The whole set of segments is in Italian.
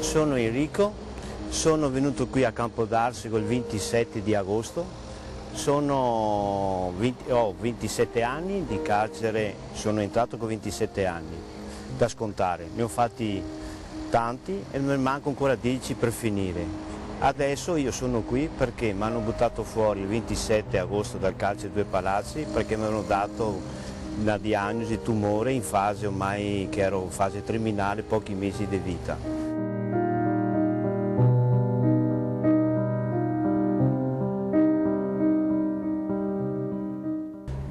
Sono Enrico, sono venuto qui a Campodarsego il 27 di agosto, ho 27 anni di carcere, sono entrato con 27 anni da scontare, ne ho fatti tanti e me ne mancano ancora 10 per finire. Adesso io sono qui perché mi hanno buttato fuori il 27 agosto dal carcere Due Palazzi perché mi hanno dato una diagnosi tumore in fase ormai che ero in fase terminale, pochi mesi di vita.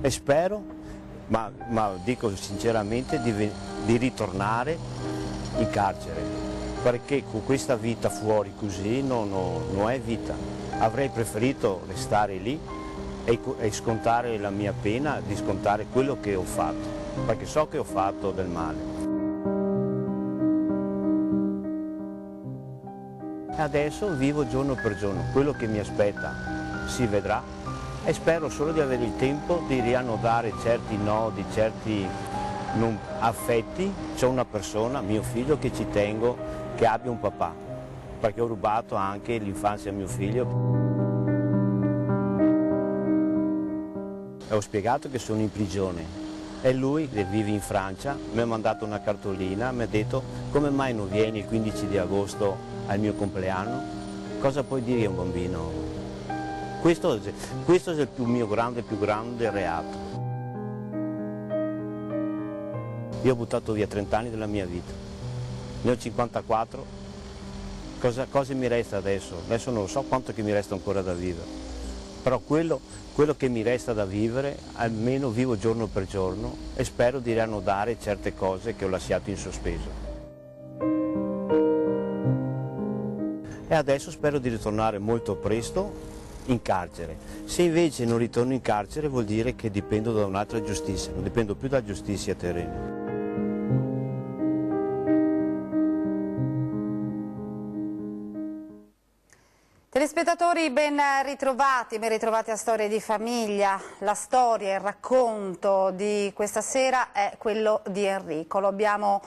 E spero, ma dico sinceramente, di ritornare in carcere, perché con questa vita fuori così non è vita. Avrei preferito restare lì e scontare la mia pena, di scontare quello che ho fatto, perché so che ho fatto del male. E adesso vivo giorno per giorno, quello che mi aspetta si vedrà. E spero solo di avere il tempo di riannodare certi nodi, certi affetti. C'è una persona, mio figlio, che ci tengo, che abbia un papà, perché ho rubato anche l'infanzia a mio figlio. E ho spiegato che sono in prigione e lui, che vive in Francia, mi ha mandato una cartolina, mi ha detto: come mai non vieni il 15 di agosto al mio compleanno? Cosa puoi dire a un bambino? Questo è il più grande reato. Io ho buttato via 30 anni della mia vita, ne ho 54, cosa mi resta adesso? Adesso non so quanto che mi resta ancora da vivere, però quello che mi resta da vivere, almeno vivo giorno per giorno e spero di riannodare certe cose che ho lasciato in sospeso. E adesso spero di ritornare molto presto in carcere. Se invece non ritorno in carcere vuol dire che dipendo da un'altra giustizia, non dipendo più dalla giustizia terrena. Telespettatori, ben ritrovati a Storie di Famiglia. La storia, il racconto di questa sera è quello di Enrico. Lo abbiamo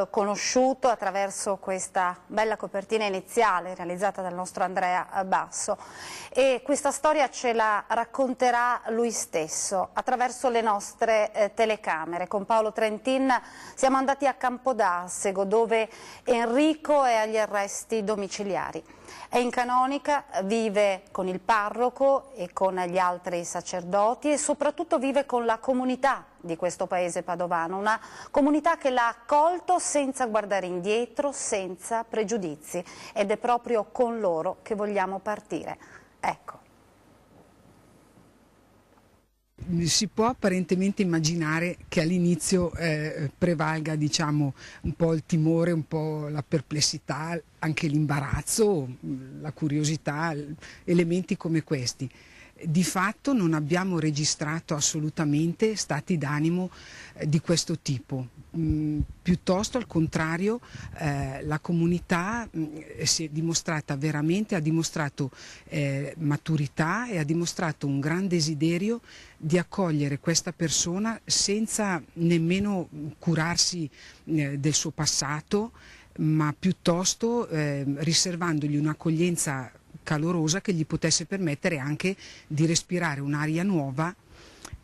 conosciuto attraverso questa bella copertina iniziale realizzata dal nostro Andrea Basso, e questa storia ce la racconterà lui stesso attraverso le nostre telecamere. Con Paolo Trentin siamo andati a Campodarsego, dove Enrico è agli arresti domiciliari. È in canonica, vive con il parroco e con gli altri sacerdoti e soprattutto vive con la comunità di questo paese padovano, una comunità che l'ha accolto senza guardare indietro, senza pregiudizi, ed è proprio con loro che vogliamo partire. Ecco. Si può apparentemente immaginare che all'inizio prevalga, diciamo, un po' il timore, un po' la perplessità, anche l'imbarazzo, la curiosità, elementi come questi. Di fatto non abbiamo registrato assolutamente stati d'animo di questo tipo, piuttosto al contrario la comunità si è dimostrata veramente, ha dimostrato maturità e ha dimostrato un gran desiderio di accogliere questa persona senza nemmeno curarsi del suo passato, ma piuttosto riservandogli un'accoglienza calorosa che gli potesse permettere anche di respirare un'aria nuova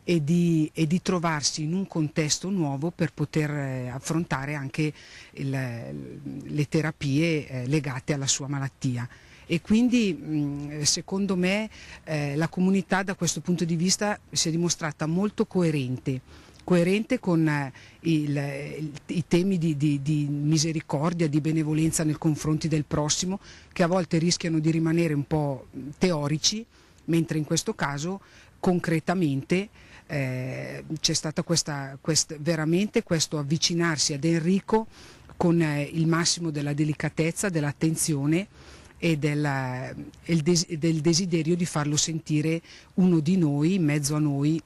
e di trovarsi in un contesto nuovo per poter affrontare anche le terapie legate alla sua malattia. E quindi secondo me la comunità da questo punto di vista si è dimostrata molto coerente con i temi di misericordia, di benevolenza nei confronti del prossimo, che a volte rischiano di rimanere un po' teorici, mentre in questo caso concretamente c'è stato veramente questo avvicinarsi ad Enrico con il massimo della delicatezza, dell'attenzione e del desiderio di farlo sentire uno di noi, in mezzo a noi.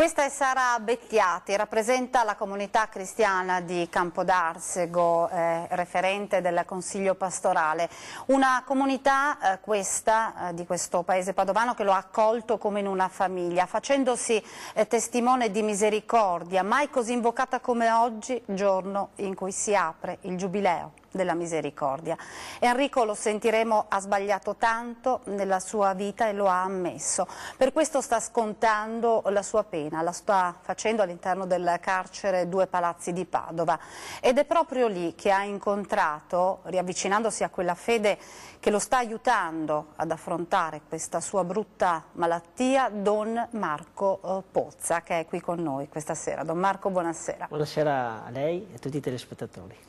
Questa è Sara Bettiati, rappresenta la comunità cristiana di Campodarsego, referente del Consiglio pastorale. Una comunità, questa, di questo paese padovano, che lo ha accolto come in una famiglia, facendosi testimone di misericordia, mai così invocata come oggi, giorno in cui si apre il Giubileo della misericordia. Enrico, lo sentiremo, ha sbagliato tanto nella sua vita e lo ha ammesso. Per questo sta scontando la sua pena, la sta facendo all'interno del carcere Due Palazzi di Padova, ed è proprio lì che ha incontrato, riavvicinandosi a quella fede che lo sta aiutando ad affrontare questa sua brutta malattia, Don Marco Pozza, che è qui con noi questa sera. Don Marco, buonasera. Buonasera a lei e a tutti i telespettatori.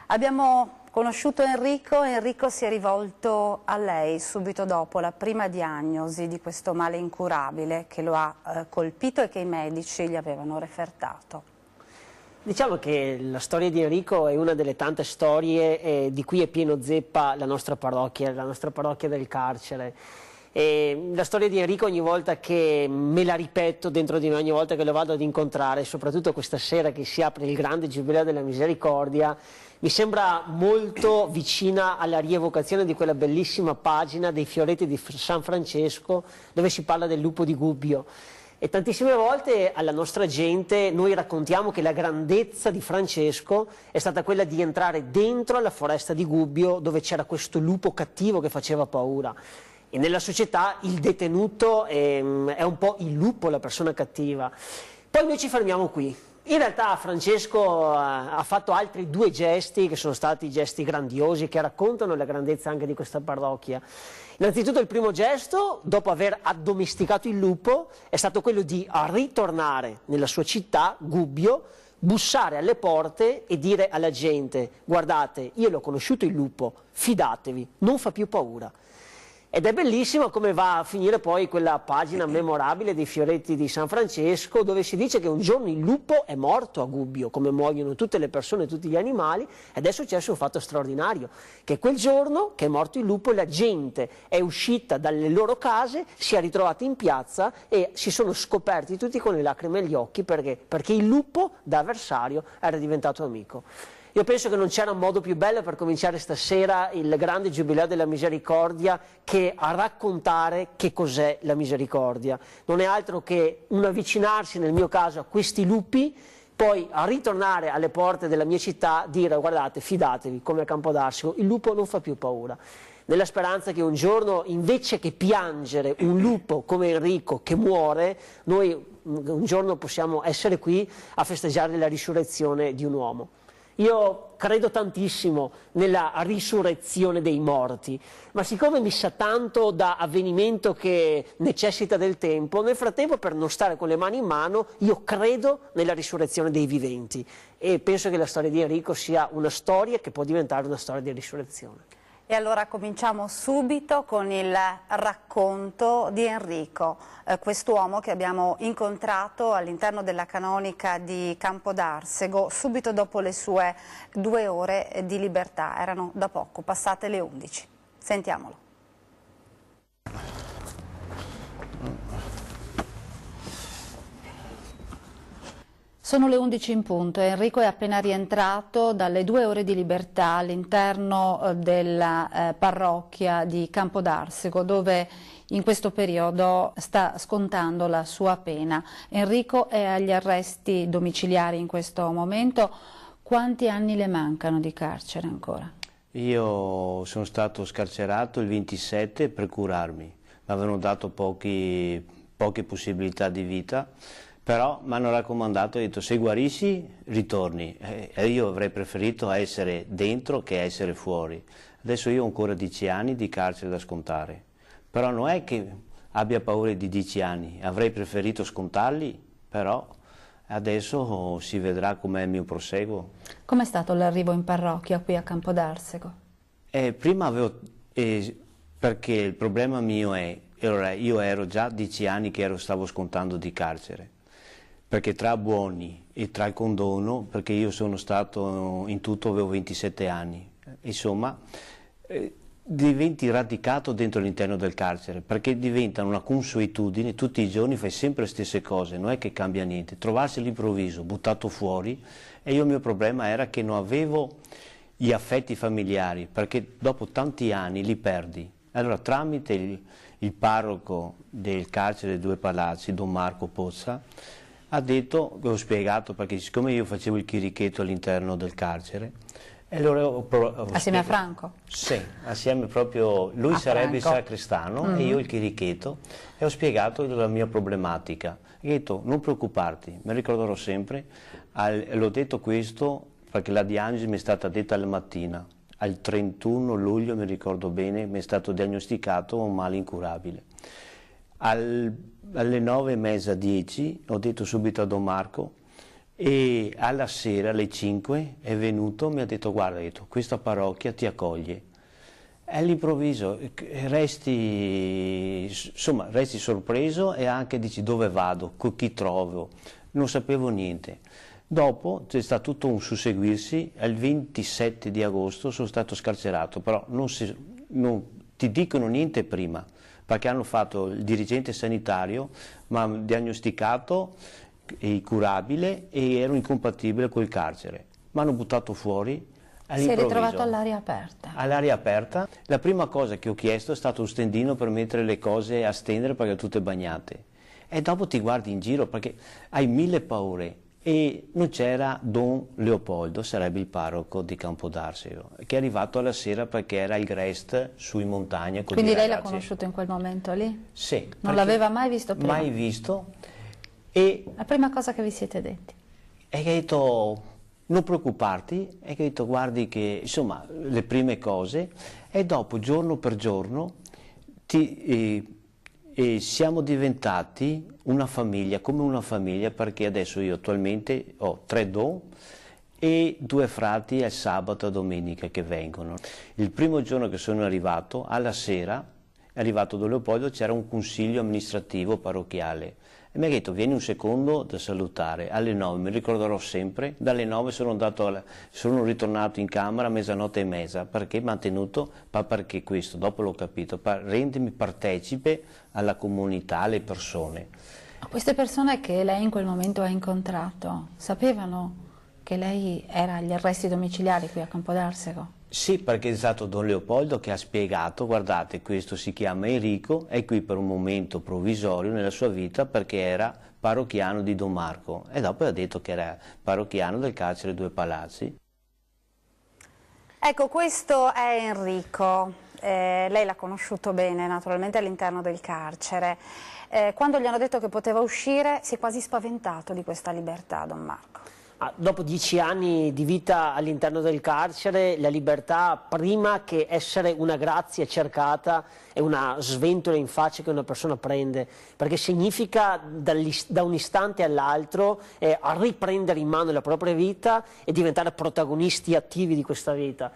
Abbiamo conosciuto Enrico, Enrico si è rivolto a lei subito dopo la prima diagnosi di questo male incurabile che lo ha colpito e che i medici gli avevano refertato. Diciamo che la storia di Enrico è una delle tante storie di cui è pieno zeppa la nostra parrocchia del carcere. E la storia di Enrico, ogni volta che me la ripeto dentro di me, ogni volta che lo vado ad incontrare, soprattutto questa sera che si apre il grande Giubileo della Misericordia, mi sembra molto vicina alla rievocazione di quella bellissima pagina dei fioretti di San Francesco, dove si parla del lupo di Gubbio. E tantissime volte alla nostra gente noi raccontiamo che la grandezza di Francesco è stata quella di entrare dentro alla foresta di Gubbio, dove c'era questo lupo cattivo che faceva paura. E nella società il detenuto è un po' il lupo, la persona cattiva. Poi noi ci fermiamo qui. In realtà Francesco ha fatto altri due gesti che sono stati gesti grandiosi, che raccontano la grandezza anche di questa parrocchia. Innanzitutto il primo gesto, dopo aver addomesticato il lupo, è stato quello di ritornare nella sua città, Gubbio, bussare alle porte e dire alla gente: guardate, io l'ho conosciuto il lupo, fidatevi, non fa più paura. Ed è bellissimo come va a finire poi quella pagina memorabile dei fioretti di San Francesco, dove si dice che un giorno il lupo è morto a Gubbio, come muoiono tutte le persone e tutti gli animali, ed è successo un fatto straordinario, che quel giorno che è morto il lupo la gente è uscita dalle loro case, si è ritrovata in piazza e si sono scoperti tutti con le lacrime agli occhi, perché il lupo da avversario era diventato amico. Io penso che non c'era un modo più bello per cominciare stasera il grande Giubileo della Misericordia che a raccontare che cos'è la misericordia. Non è altro che un avvicinarsi, nel mio caso, a questi lupi, poi a ritornare alle porte della mia città, dire: guardate, fidatevi, come a Campodarsego, il lupo non fa più paura. Nella speranza che un giorno, invece che piangere un lupo come Enrico che muore, noi un giorno possiamo essere qui a festeggiare la risurrezione di un uomo. Io credo tantissimo nella risurrezione dei morti, ma siccome mi sa tanto da avvenimento che necessita del tempo, nel frattempo, per non stare con le mani in mano, io credo nella risurrezione dei viventi e penso che la storia di Enrico sia una storia che può diventare una storia di risurrezione. E allora cominciamo subito con il racconto di Enrico, quest'uomo che abbiamo incontrato all'interno della canonica di Campodarsego subito dopo le sue 2 ore di libertà. Erano da poco passate le 11. Sentiamolo. Sono le 11 in punto e Enrico è appena rientrato dalle 2 ore di libertà all'interno della parrocchia di Campodarsego, dove in questo periodo sta scontando la sua pena. Enrico è agli arresti domiciliari in questo momento. Quanti anni le mancano di carcere ancora? Io sono stato scarcerato il 27 per curarmi. Mi avevano dato poche possibilità di vita. Però mi hanno raccomandato, ho detto: se guarisci ritorni, e io avrei preferito essere dentro che essere fuori. Adesso io ho ancora 10 anni di carcere da scontare, però non è che abbia paura di 10 anni, avrei preferito scontarli, però adesso si vedrà com'è il mio proseguo. Com'è stato l'arrivo in parrocchia qui a Campodarsego? Prima avevo, perché il problema mio è, io ero già 10 anni che stavo scontando di carcere, perché tra buoni e tra il condono, perché io sono stato, in tutto avevo 27 anni, insomma, diventi radicato dentro all'interno del carcere, perché diventa una consuetudine, tutti i giorni fai sempre le stesse cose, non è che cambia niente. Trovarsi all'improvviso buttato fuori, e io il mio problema era che non avevo gli affetti familiari, perché dopo tanti anni li perdi. Allora tramite il parroco del carcere dei Due Palazzi, Don Marco Pozza, ha detto, ho spiegato, perché siccome io facevo il chirichetto all'interno del carcere, e allora assieme a Franco? Sì, assieme proprio, lui sarebbe il sacrestano e io il chirichetto, e ho spiegato la mia problematica. E ho detto, non preoccuparti, mi ricorderò sempre, l'ho detto questo perché la diagnosi mi è stata detta alla mattina, al 31 luglio mi ricordo bene, mi è stato diagnosticato un male incurabile. Alle 9:30, 10, ho detto subito a Don Marco, e alla sera alle 5 è venuto, mi ha detto, guarda, questa parrocchia ti accoglie. E all'improvviso resti sorpreso, e anche dici dove vado, con chi trovo, non sapevo niente. Dopo c'è stato tutto un susseguirsi, il 27 di agosto sono stato scarcerato, però non ti dicono niente prima, perché hanno fatto il dirigente sanitario, mi ha diagnosticato incurabile e ero incompatibile col carcere. Mi hanno buttato fuori all'improvviso. Si è ritrovato all'aria aperta? All'aria aperta. La prima cosa che ho chiesto è stato un stendino per mettere le cose a stendere, perché tutte bagnate. E dopo ti guardi in giro perché hai mille paure. E non c'era Don Leopoldo, sarebbe il parroco di Campodarsego, che è arrivato alla sera perché era il Grest sui montagna con Quindi i lei ragazzi. l'ha conosciuto in quel momento lì? Sì. Non l'aveva mai visto prima? Mai visto. E la prima cosa che vi siete detti? E che ha detto, non preoccuparti, e che ha detto, guardi che, insomma, le prime cose, e dopo, giorno per giorno, siamo diventati una famiglia, come una famiglia, perché adesso io attualmente ho 3 don e 2 frati al sabato e domenica che vengono. Il primo giorno che sono arrivato, alla sera, è arrivato Don Leopoldo, c'era un consiglio amministrativo parrocchiale. E mi ha detto, vieni un secondo da salutare, alle 9, mi ricorderò sempre, dalle 9 sono ritornato in camera a 00:30, perché mi ha tenuto, perché questo, dopo l'ho capito, per rendermi partecipe alla comunità, alle persone. Queste persone che lei in quel momento ha incontrato, sapevano che lei era agli arresti domiciliari qui a Campodarsego? Sì, perché è stato Don Leopoldo che ha spiegato, guardate, questo si chiama Enrico, è qui per un momento provvisorio nella sua vita perché era parrocchiano di Don Marco, e dopo ha detto che era parrocchiano del carcere Due Palazzi. Ecco, questo è Enrico, lei l'ha conosciuto bene naturalmente all'interno del carcere. Quando gli hanno detto che poteva uscire si è quasi spaventato di questa libertà, Don Marco. Dopo 10 anni di vita all'interno del carcere, la libertà, prima che essere una grazia cercata, è una sventola in faccia che una persona prende, perché significa da un istante all'altro riprendere in mano la propria vita e diventare protagonisti attivi di questa vita.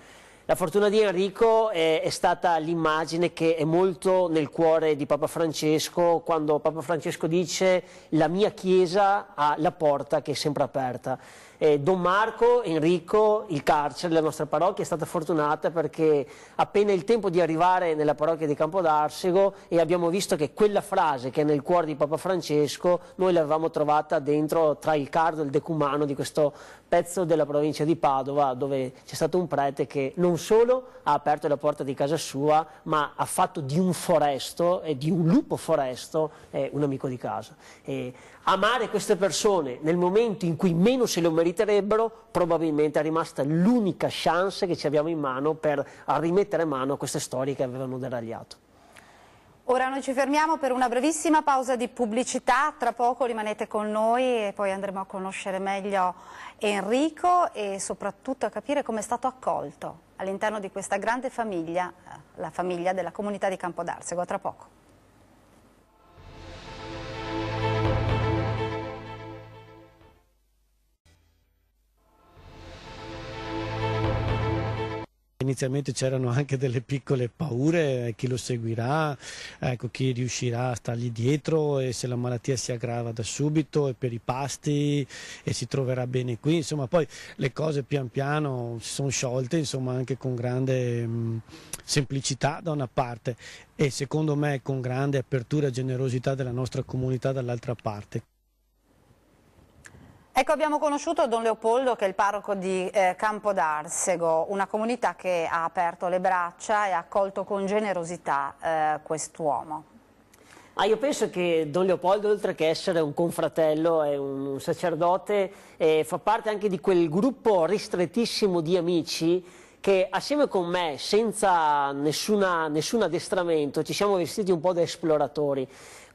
La fortuna di Enrico è stata l'immagine che è molto nel cuore di Papa Francesco, quando Papa Francesco dice la mia chiesa ha la porta che è sempre aperta. Don Marco, Enrico, il carcere, la nostra parrocchia è stata fortunata perché appena il tempo di arrivare nella parrocchia di Campodarsego e abbiamo visto che quella frase che è nel cuore di Papa Francesco noi l'avevamo trovata dentro tra il cardo e il decumano di questo pezzo della provincia di Padova, dove c'è stato un prete che non solo ha aperto la porta di casa sua, ma ha fatto di un foresto e di un lupo foresto un amico di casa. Amare queste persone nel momento in cui meno se lo meriterebbero probabilmente è rimasta l'unica chance che ci abbiamo in mano per rimettere mano a queste storie che avevano deragliato. Ora noi ci fermiamo per una brevissima pausa di pubblicità, tra poco rimanete con noi e poi andremo a conoscere meglio Enrico e soprattutto a capire come è stato accolto all'interno di questa grande famiglia, la famiglia della comunità di Campodarsego. A tra poco. Inizialmente c'erano anche delle piccole paure, chi lo seguirà, ecco, chi riuscirà a stargli dietro e se la malattia si aggrava da subito e per i pasti e si troverà bene qui, insomma poi le cose pian piano si sono sciolte, insomma anche con grande semplicità da una parte e secondo me con grande apertura e generosità della nostra comunità dall'altra parte. Ecco, abbiamo conosciuto Don Leopoldo, che è il parroco di Campodarsego, una comunità che ha aperto le braccia e ha accolto con generosità quest'uomo. Io penso che Don Leopoldo, oltre che essere un confratello, è un sacerdote, fa parte anche di quel gruppo ristrettissimo di amici che assieme con me, senza nessun addestramento, ci siamo vestiti un po' da esploratori.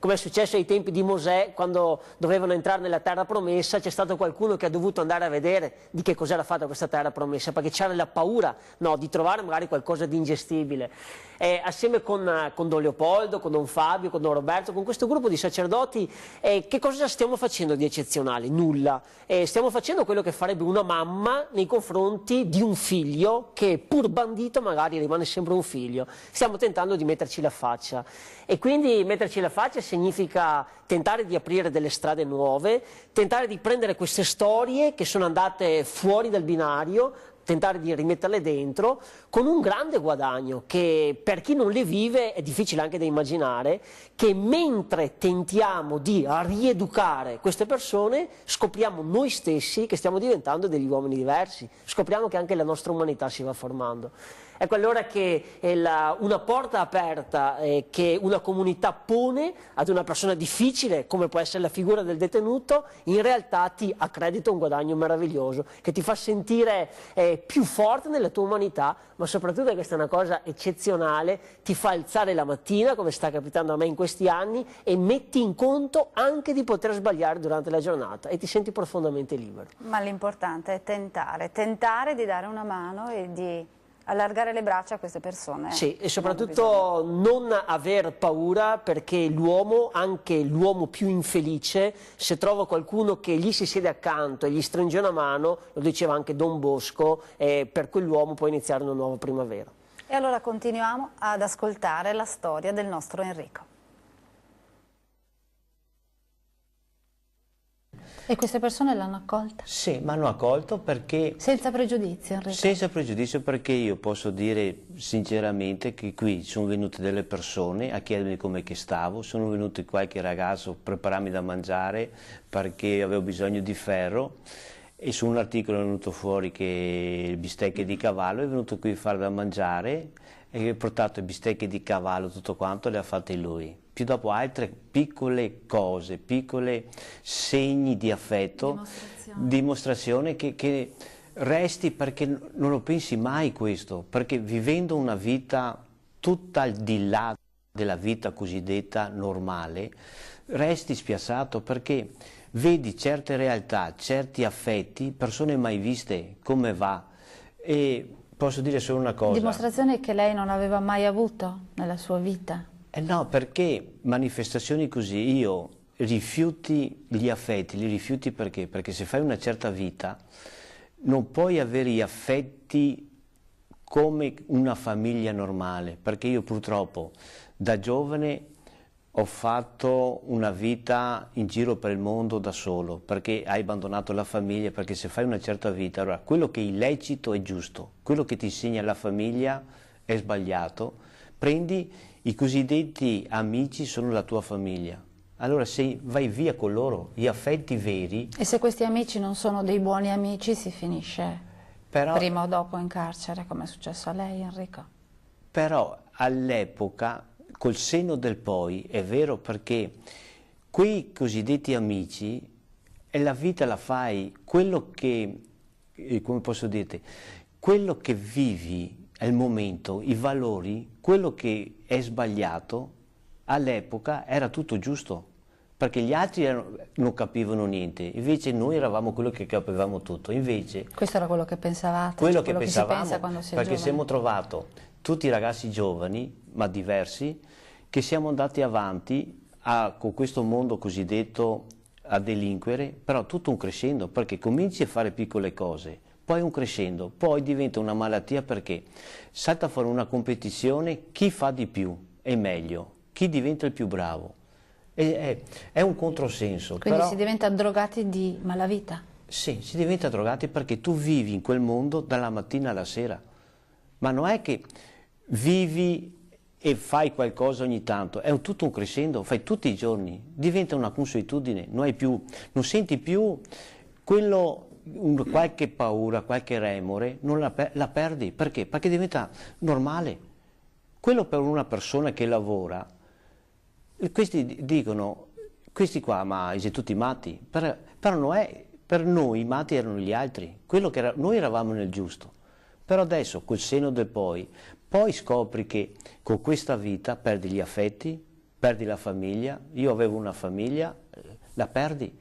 Come è successo ai tempi di Mosè, quando dovevano entrare nella terra promessa, c'è stato qualcuno che ha dovuto andare a vedere di che cos'era fatta questa terra promessa, perché c'era la paura di trovare magari qualcosa di ingestibile. Assieme con Don Leopoldo, con Don Fabio, con Don Roberto, con questo gruppo di sacerdoti, che cosa stiamo facendo di eccezionale? Nulla. Stiamo facendo quello che farebbe una mamma nei confronti di un figlio che, pur bandito, magari rimane sempre un figlio. Stiamo tentando di metterci la faccia. E quindi metterci la faccia significa tentare di aprire delle strade nuove, tentare di prendere queste storie che sono andate fuori dal binario, tentare di rimetterle dentro, con un grande guadagno che per chi non le vive è difficile anche da immaginare, che mentre tentiamo di rieducare queste persone scopriamo noi stessi che stiamo diventando degli uomini diversi, scopriamo che anche la nostra umanità si va formando. Ecco allora che una porta aperta che una comunità pone ad una persona difficile, come può essere la figura del detenuto, in realtà ti accredita un guadagno meraviglioso, che ti fa sentire più forte nella tua umanità, ma soprattutto, questa è una cosa eccezionale, ti fa alzare la mattina, come sta capitando a me in questi anni, e metti in conto anche di poter sbagliare durante la giornata e ti senti profondamente libero. Ma l'importante è tentare di dare una mano e di allargare le braccia a queste persone. Sì, e soprattutto non aver paura, perché l'uomo, anche l'uomo più infelice, se trova qualcuno che gli si siede accanto e gli stringe una mano, lo diceva anche Don Bosco, per quell'uomo può iniziare una nuova primavera. E allora continuiamo ad ascoltare la storia del nostro Enrico. E queste persone l'hanno accolta? Sì, mi hanno accolto perché... Senza pregiudizio, Enrico? Senza pregiudizio, perché io posso dire sinceramente che qui sono venute delle persone a chiedermi come che stavo, sono venuti qualche ragazzo a prepararmi da mangiare perché avevo bisogno di ferro, e su un articolo è venuto fuori che bistecche di cavallo, è venuto qui a fare da mangiare e ha portato bistecche di cavallo, tutto quanto le ha fatte lui. Più dopo altre piccole cose, piccole segni di affetto, dimostrazione che resti, perché non lo pensi mai questo, perché vivendo una vita tutta al di là della vita cosiddetta normale, resti spiazzato perché vedi certe realtà, certi affetti, persone mai viste, come va. E posso dire solo una cosa. Dimostrazione che lei non aveva mai avuto nella sua vita? No, perché manifestazioni così io rifiuti gli affetti, li rifiuti perché? Perché se fai una certa vita non puoi avere gli affetti come una famiglia normale, perché io purtroppo da giovane ho fatto una vita in giro per il mondo da solo, perché hai abbandonato la famiglia, perché se fai una certa vita, allora quello che è illecito è giusto, quello che ti insegna la famiglia è sbagliato, prendi i cosiddetti amici sono la tua famiglia, allora se vai via con loro, gli affetti veri... E se questi amici non sono dei buoni amici si finisce prima o dopo in carcere, come è successo a lei, Enrico? Però all'epoca, col senno del poi, è vero, perché quei cosiddetti amici, e la vita la fai, quello che, come posso dirti, quello che vivi al momento, i valori, quello che è sbagliato, all'epoca era tutto giusto, perché gli altri non capivano niente, invece noi eravamo quello che capivamo tutto. Invece, questo era quello che pensavate? Quello che pensavamo, si pensa quando si è perché giovani. siamo trovato tutti ragazzi giovani, ma diversi, che siamo andati avanti con questo mondo cosiddetto a delinquere, però tutto un crescendo, perché cominci a fare piccole cose, poi è un crescendo, poi diventa una malattia perché salta fuori una competizione, chi fa di più è meglio, chi diventa il più bravo. È un controsenso. Quindi però, si diventa drogati di malavita? sì, si diventa drogati perché tu vivi in quel mondo dalla mattina alla sera, ma non è che vivi e fai qualcosa ogni tanto, è tutto un crescendo, fai tutti i giorni, diventa una consuetudine, non senti più quello, qualche paura, qualche remore, non la perdi, perché? Perché diventa normale. Quello per una persona che lavora, questi dicono, questi qua, ma siete tutti matti, però non è, per noi i matti erano gli altri, noi eravamo nel giusto, però adesso col senno del poi scopri che con questa vita perdi gli affetti, perdi la famiglia, io avevo una famiglia, la perdi,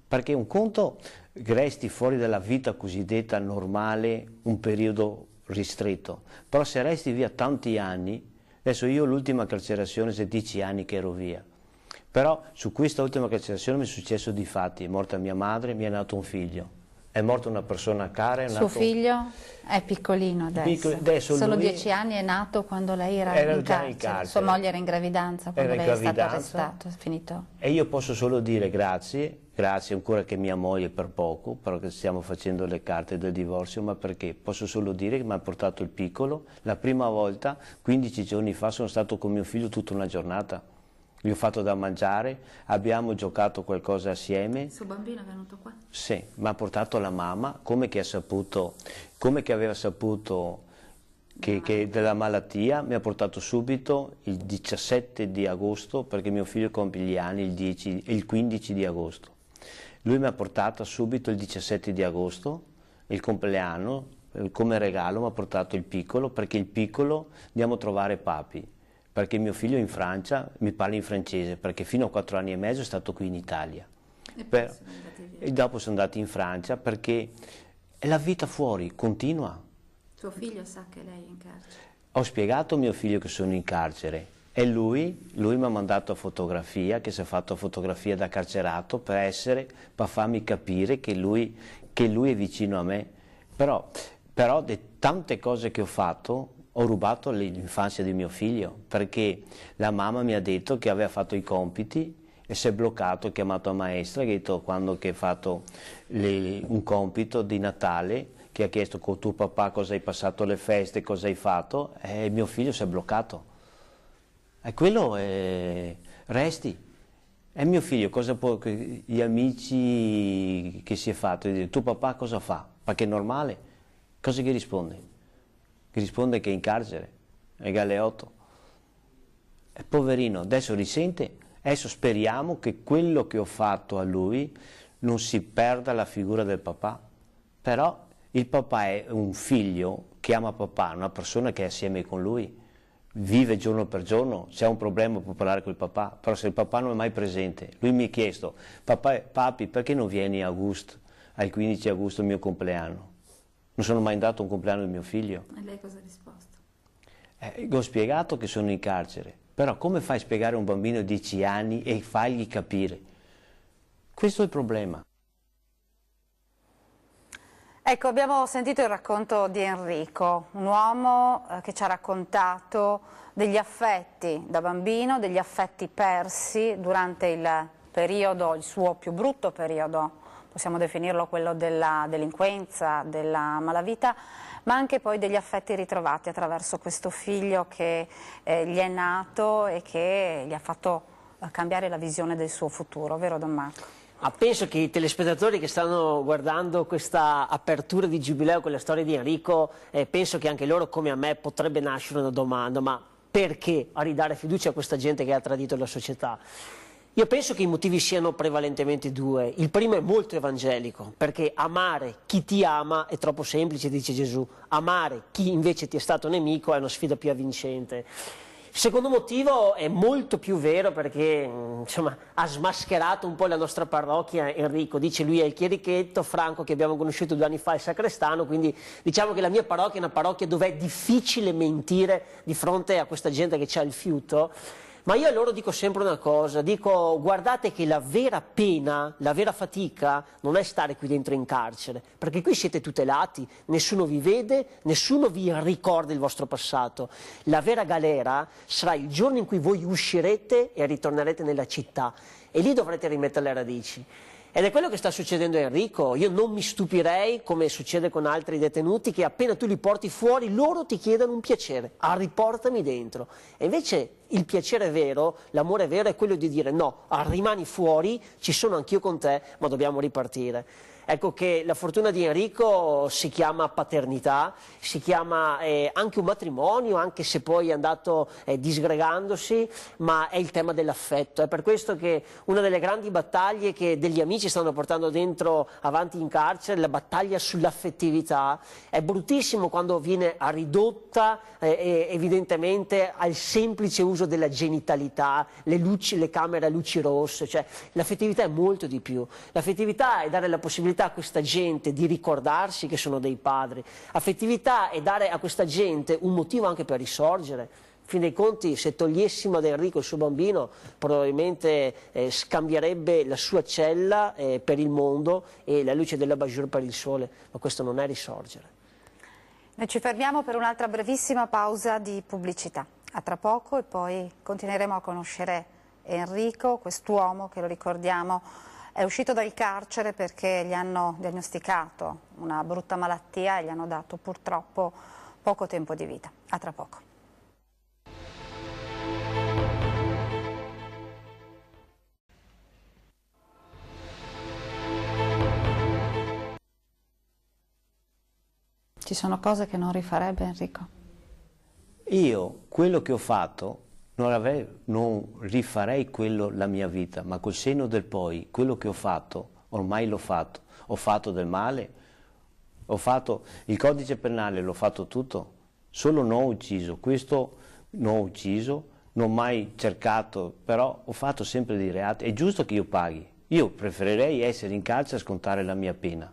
perché un conto resti fuori dalla vita cosiddetta normale un periodo ristretto, però se resti via tanti anni, adesso io l'ultima carcerazione sono 10 anni che ero via, però su questa ultima carcerazione mi è successo di fatti, è morta mia madre, mi è nato un figlio. È morta una persona cara. Suo figlio è piccolino adesso. Solo 10 anni, è nato quando lei era in carcere. Sua moglie era in gravidanza quando lei è stato arrestato. È finito. E io posso solo dire grazie ancora che mia moglie per poco, perché stiamo facendo le carte del divorzio, ma perché posso solo dire che mi ha portato il piccolo. La prima volta, 15 giorni fa, sono stato con mio figlio tutta una giornata. Gli ho fatto da mangiare, abbiamo giocato qualcosa assieme. Il suo bambino è venuto qua? Sì, mi ha portato la mamma, come che aveva saputo che della malattia, mi ha portato subito il 17 di agosto, perché mio figlio compie gli anni il 15 di agosto. Lui mi ha portato subito il 17 di agosto, il compleanno, come regalo mi ha portato il piccolo, perché il piccolo andiamo a trovare papi. Perché mio figlio in Francia mi parla in francese, perché fino a 4 anni e mezzo è stato qui in Italia. E dopo sono andati in Francia perché la vita fuori continua. Suo figlio sa che lei è in carcere? Ho spiegato a mio figlio che sono in carcere e lui mi ha mandato fotografia, che si è fatto fotografia da carcerato per farmi capire che lui è vicino a me. Però di tante cose che ho fatto, ho rubato l'infanzia di mio figlio, perché la mamma mi ha detto che aveva fatto i compiti e si è bloccato, ha chiamato la maestra, che ha detto quando che ha fatto un compito di Natale, che ha chiesto con tuo papà cosa hai passato le feste, cosa hai fatto, e mio figlio si è bloccato. E quello resti. E mio figlio, gli amici che si è fatto, tuo papà cosa fa? Perché è normale. Cosa gli risponde? Che risponde che è in carcere, è galeotto. E poverino, adesso risente, adesso speriamo che quello che ho fatto a lui non si perda la figura del papà. Però il papà è un figlio che ama papà, una persona che è assieme con lui, vive giorno per giorno, se ha un problema può parlare con il papà, però se il papà non è mai presente, lui mi ha chiesto, papi, perché non vieni a agosto, al 15 agosto, il mio compleanno? Non sono mai andato a un compleanno del mio figlio. E lei cosa ha risposto? Ho spiegato che sono in carcere, però come fai a spiegare a un bambino di 10 anni e fargli capire? Questo è il problema. Ecco, abbiamo sentito il racconto di Enrico, un uomo che ci ha raccontato degli affetti da bambino, degli affetti persi durante il suo più brutto periodo, possiamo definirlo quello della delinquenza, della malavita, ma anche poi degli affetti ritrovati attraverso questo figlio che gli è nato e che gli ha fatto cambiare la visione del suo futuro, vero Don Marco? Ma penso che i telespettatori che stanno guardando questa apertura di Giubileo con la storia di Enrico, penso che anche loro come a me potrebbe nascere una domanda, ma perché a ridare fiducia a questa gente che ha tradito la società? Io penso che i motivi siano prevalentemente due. Il primo è molto evangelico, perché amare chi ti ama è troppo semplice, dice Gesù. Amare chi invece ti è stato nemico è una sfida più avvincente. Il secondo motivo è molto più vero perché insomma, ha smascherato un po' la nostra parrocchia Enrico, dice lui è il chierichetto Franco che abbiamo conosciuto 2 anni fa, il sacrestano, quindi diciamo che la mia parrocchia è una parrocchia dove è difficile mentire di fronte a questa gente che c'ha il fiuto. Ma io a loro dico sempre una cosa, dico guardate che la vera pena, la vera fatica non è stare qui dentro in carcere, perché qui siete tutelati, nessuno vi vede, nessuno vi ricorda il vostro passato. La vera galera sarà il giorno in cui voi uscirete e ritornerete nella città e lì dovrete rimettere le radici. Ed è quello che sta succedendo a Enrico. Io non mi stupirei, come succede con altri detenuti, che appena tu li porti fuori loro ti chiedono un piacere, riportami dentro. E invece il piacere vero, l'amore vero è quello di dire no, rimani fuori, ci sono anch'io con te, ma dobbiamo ripartire. Ecco che la fortuna di Enrico si chiama paternità, si chiama anche un matrimonio, anche se poi è andato disgregandosi, ma è il tema dell'affetto. È per questo che una delle grandi battaglie che degli amici stanno portando avanti in carcere, la battaglia sull'affettività, è bruttissimo quando viene ridotta evidentemente al semplice uso della genitalità, le camere a luci rosse, cioè l'affettività è molto di più. L'affettività è dare la possibilità a questa gente di ricordarsi che sono dei padri. Affettività è dare a questa gente un motivo anche per risorgere. In fin dei conti, se togliessimo ad Enrico il suo bambino, probabilmente scambierebbe la sua cella per il mondo e la luce dell'abajur per il sole, ma questo non è risorgere. Noi ci fermiamo per un'altra brevissima pausa di pubblicità. A tra poco e poi continueremo a conoscere Enrico, quest'uomo che, lo ricordiamo, è uscito dal carcere perché gli hanno diagnosticato una brutta malattia e gli hanno dato purtroppo poco tempo di vita. A tra poco. Ci sono cose che non rifarebbe Enrico? Io quello che ho fatto non rifarei quello la mia vita, ma col senno del poi, quello che ho fatto, ormai l'ho fatto. Ho fatto del male, ho fatto il codice penale, l'ho fatto tutto, solo non ho ucciso, questo non ho ucciso, non ho mai cercato, però ho fatto sempre dei reati, è giusto che io paghi. Io preferirei essere in carcere e scontare la mia pena,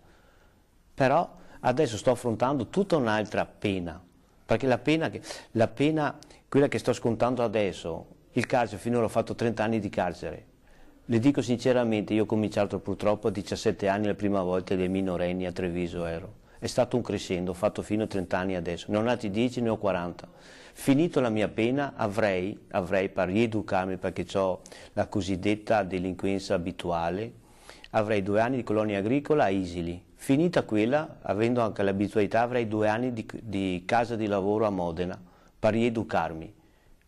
però adesso sto affrontando tutta un'altra pena, perché la pena, quella che sto scontando adesso, il carcere, finora ho fatto 30 anni di carcere. Le dico sinceramente, io ho cominciato purtroppo a 17 anni la prima volta dei minorenni a Treviso ero. È stato un crescendo, ho fatto fino a 30 anni adesso, ne ho nati 10, ne ho 40. Finito la mia pena avrei per rieducarmi, perché ho la cosiddetta delinquenza abituale, avrei 2 anni di colonia agricola a Isili. Finita quella, avendo anche l'abitualità, avrei 2 anni di casa di lavoro a Modena per rieducarmi.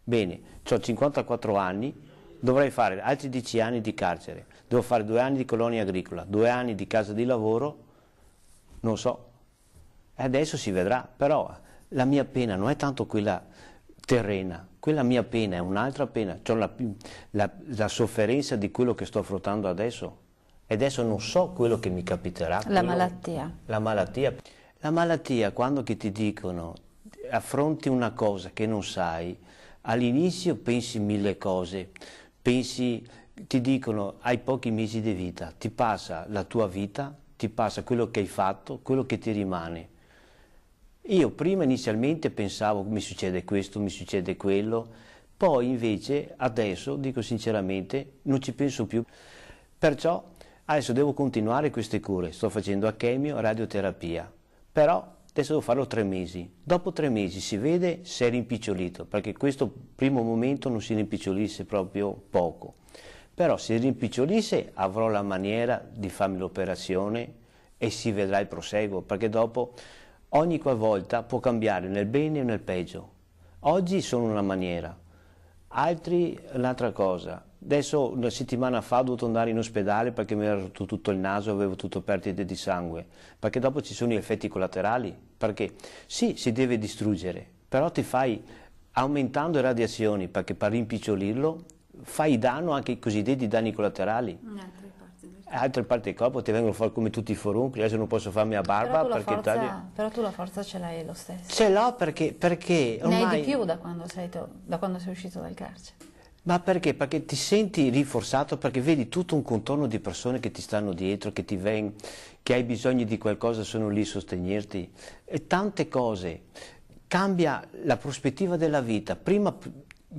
Bene, ho 54 anni, dovrei fare altri 10 anni di carcere, devo fare 2 anni di colonia agricola, 2 anni di casa di lavoro, non so. Adesso si vedrà, però la mia pena non è tanto quella terrena, quella mia pena è un'altra pena, ho la sofferenza di quello che sto affrontando adesso. E adesso non so quello che mi capiterà. La malattia. La malattia. La malattia, quando che ti dicono affronti una cosa che non sai, all'inizio pensi 1000 cose, ti dicono hai pochi mesi di vita, ti passa la tua vita, ti passa quello che hai fatto, quello che ti rimane. Io prima inizialmente pensavo mi succede questo, mi succede quello, poi invece adesso, dico sinceramente, non ci penso più. Perciò adesso devo continuare queste cure, sto facendo chemio, radioterapia, però adesso devo farlo 3 mesi. Dopo 3 mesi si vede se è rimpicciolito, perché questo primo momento non si rimpicciolisce proprio poco. Però se rimpicciolisse avrò la maniera di farmi l'operazione e si vedrà il proseguo, perché dopo ogni qualvolta può cambiare nel bene o nel peggio. Oggi sono una maniera, altri un'altra cosa. Adesso una settimana fa ho dovuto andare in ospedale perché mi era rotto tutto il naso, avevo tutto perdite di sangue, perché dopo ci sono gli effetti collaterali, perché sì, si deve distruggere, però ti fai, aumentando le radiazioni, perché per rimpicciolirlo, fai danno anche ai cosiddetti danni collaterali. Altre parti del corpo ti vengono fuori come tutti i foruncoli, adesso non posso farmi a barba però tu la forza ce l'hai lo stesso. Ce l'ho perché ormai... Ne hai di più da quando sei uscito dal carcere. Ma perché? Perché ti senti rinforzato, perché vedi tutto un contorno di persone che ti stanno dietro, che hai bisogno di qualcosa, sono lì a sostenerti. E tante cose. Cambia la prospettiva della vita. Prima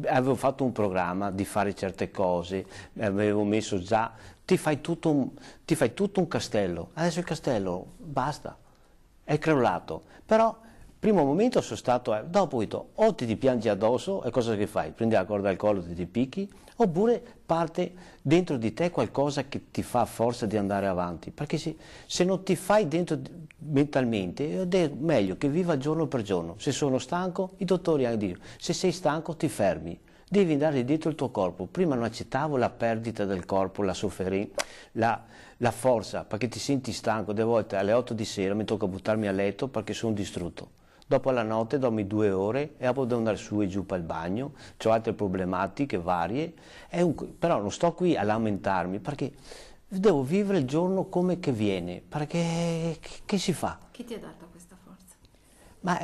avevo fatto un programma di fare certe cose, avevo messo già, ti fai tutto un castello, adesso il castello basta, è crollato, però primo momento sono stato, dopo ho detto, o ti piangi addosso e cosa che fai? Prendi la corda al collo e ti picchi, oppure parte dentro di te qualcosa che ti fa forza di andare avanti, perché se non ti fai dentro mentalmente è meglio che viva giorno per giorno. Se sono stanco, i dottori hanno detto, se sei stanco ti fermi, devi andare dietro il tuo corpo. Prima non accettavo la perdita del corpo, la sofferenza, la forza, perché ti senti stanco, delle volte alle 8 di sera mi tocca buttarmi a letto perché sono distrutto. Dopo la notte dormi 2 ore e dopo devo andare su e giù per il bagno, ho altre problematiche varie, però non sto qui a lamentarmi perché devo vivere il giorno come che viene, perché che si fa? Chi ti ha dato questa forza? Ma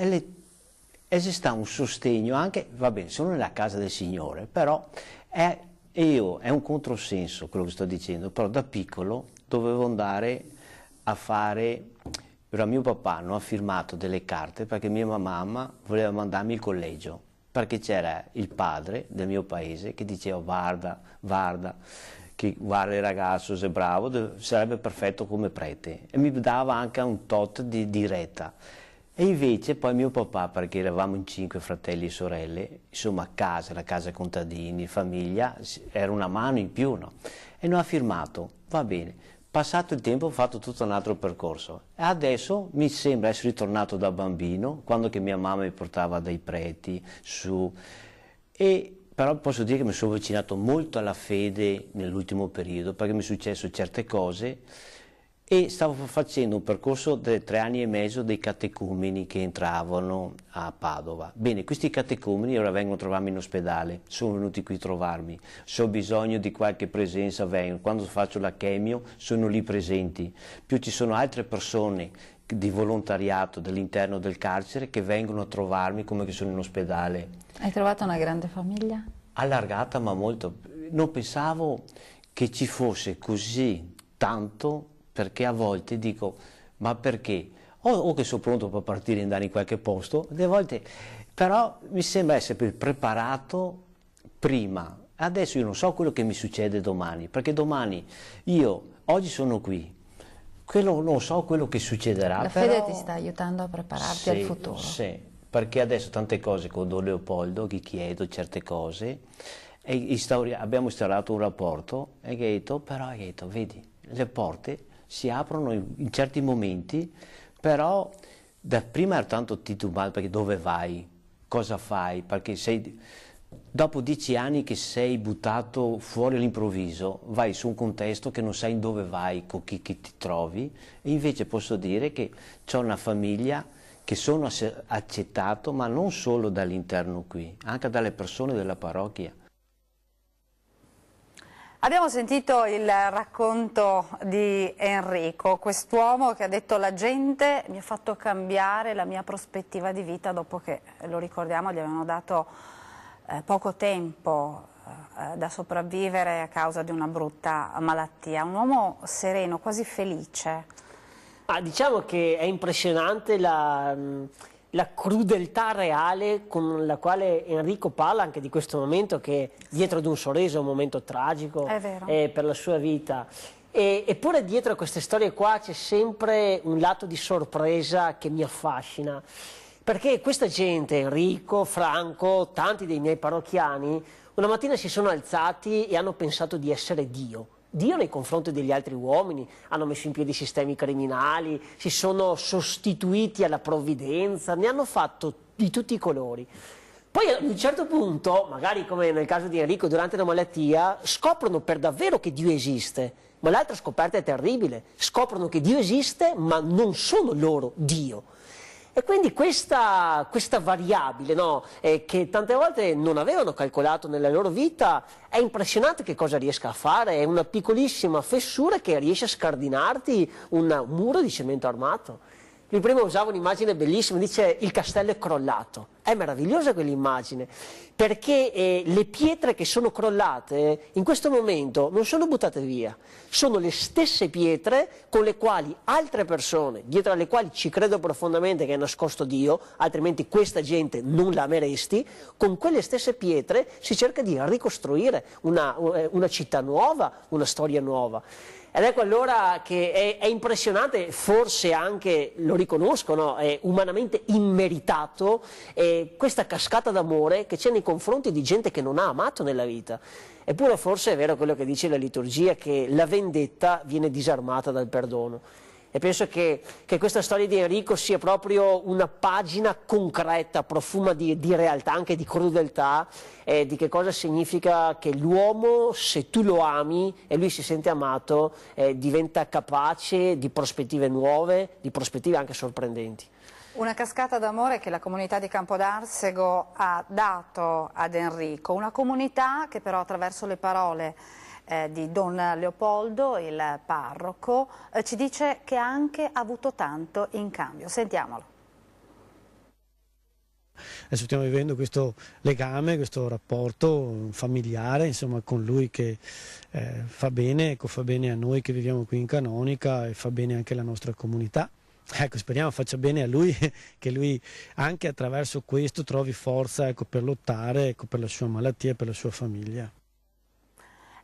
esiste un sostegno anche, va bene, sono nella casa del Signore, però è un controsenso quello che sto dicendo, però da piccolo dovevo andare a fare... Però mio papà non ha firmato delle carte perché mia mamma voleva mandarmi al collegio, perché c'era il padre del mio paese che diceva guarda il ragazzo se è bravo sarebbe perfetto come prete, e mi dava anche un tot di retta. E invece poi mio papà, perché eravamo in 5 fratelli e sorelle, insomma la casa contadini, famiglia, era una mano in più, no? E non ha firmato, va bene. Passato il tempo ho fatto tutto un altro percorso e adesso mi sembra essere ritornato da bambino, quando che mia mamma mi portava dai preti su, però posso dire che mi sono avvicinato molto alla fede nell'ultimo periodo, perché mi è successo certe cose e stavo facendo un percorso di 3 anni e mezzo dei catecumeni che entravano a Padova. Bene, questi catecumeni ora vengono a trovarmi in ospedale, sono venuti qui a trovarmi, se ho bisogno di qualche presenza vengono, quando faccio la chemio sono lì presenti, più ci sono altre persone di volontariato dall'interno del carcere che vengono a trovarmi come che sono in ospedale. Hai trovato una grande famiglia? Allargata ma molto, non pensavo che ci fosse così tanto, perché a volte dico, ma perché? O che sono pronto per partire e andare in qualche posto, delle volte, però mi sembra essere preparato prima. Adesso io non so quello che mi succede domani, perché domani oggi sono qui, non so quello che succederà. La fede ti sta aiutando a prepararti al futuro. Sì, perché adesso tante cose con Don Leopoldo, gli chiedo certe cose, e abbiamo instaurato un rapporto, e che ha detto, vedi, le porte si aprono in certi momenti, però prima era tanto titubato, perché dove vai, cosa fai, perché dopo 10 anni che sei buttato fuori all'improvviso, vai su un contesto che non sai dove vai, con chi ti trovi, e invece posso dire che ho una famiglia che sono accettato, ma non solo dall'interno qui, anche dalle persone della parrocchia. Abbiamo sentito il racconto di Enrico, quest'uomo che ha detto la gente mi ha fatto cambiare la mia prospettiva di vita dopo che, lo ricordiamo, gli avevano dato poco tempo da sopravvivere a causa di una brutta malattia. Un uomo sereno, quasi felice. Diciamo che è impressionante la crudeltà reale con la quale Enrico parla anche di questo momento, che dietro ad un sorriso è un momento tragico per la sua vita. Eppure dietro a queste storie qua c'è sempre un lato di sorpresa che mi affascina, perché questa gente, Enrico, Franco, tanti dei miei parrocchiani, una mattina si sono alzati e hanno pensato di essere Dio. Dio nei confronti degli altri uomini, hanno messo in piedi sistemi criminali, si sono sostituiti alla provvidenza, ne hanno fatto di tutti i colori. Poi ad un certo punto, magari come nel caso di Enrico durante la malattia, scoprono per davvero che Dio esiste, ma l'altra scoperta è terribile, scoprono che Dio esiste ma non sono loro Dio. E quindi questa variabile, no, che tante volte non avevano calcolato nella loro vita, è impressionante che cosa riesca a fare, è una piccolissima fessura che riesce a scardinarti un muro di cemento armato. Lui prima usava un'immagine bellissima, dice il castello è crollato. È meravigliosa quell'immagine, perché le pietre che sono crollate in questo momento non sono buttate via, sono le stesse pietre con le quali altre persone, dietro alle quali ci credo profondamente che è nascosto Dio, altrimenti questa gente non la ameresti, con quelle stesse pietre si cerca di ricostruire una città nuova, una storia nuova. Ed ecco allora che è impressionante, forse anche, lo riconosco, no? È umanamente immeritato questa cascata d'amore che c'è nei confronti di gente che non ha amato nella vita. Eppure forse è vero quello che dice la liturgia, che la vendetta viene disarmata dal perdono. E penso che questa storia di Enrico sia proprio una pagina concreta, profuma di realtà, anche di crudeltà, di che cosa significa che l'uomo, se tu lo ami e lui si sente amato, diventa capace di prospettive nuove, di prospettive anche sorprendenti. Una cascata d'amore che la comunità di Campodarsego ha dato ad Enrico, una comunità che però attraverso le parole di Don Leopoldo, il parroco, ci dice che ha anche avuto tanto in cambio. Sentiamolo. Adesso stiamo vivendo questo legame, questo rapporto familiare, insomma, con lui che fa bene, ecco, fa bene a noi che viviamo qui in Canonica e fa bene anche alla nostra comunità. Ecco, speriamo faccia bene a lui, che lui anche attraverso questo trovi forza, ecco, per lottare, ecco, per la sua malattia e per la sua famiglia.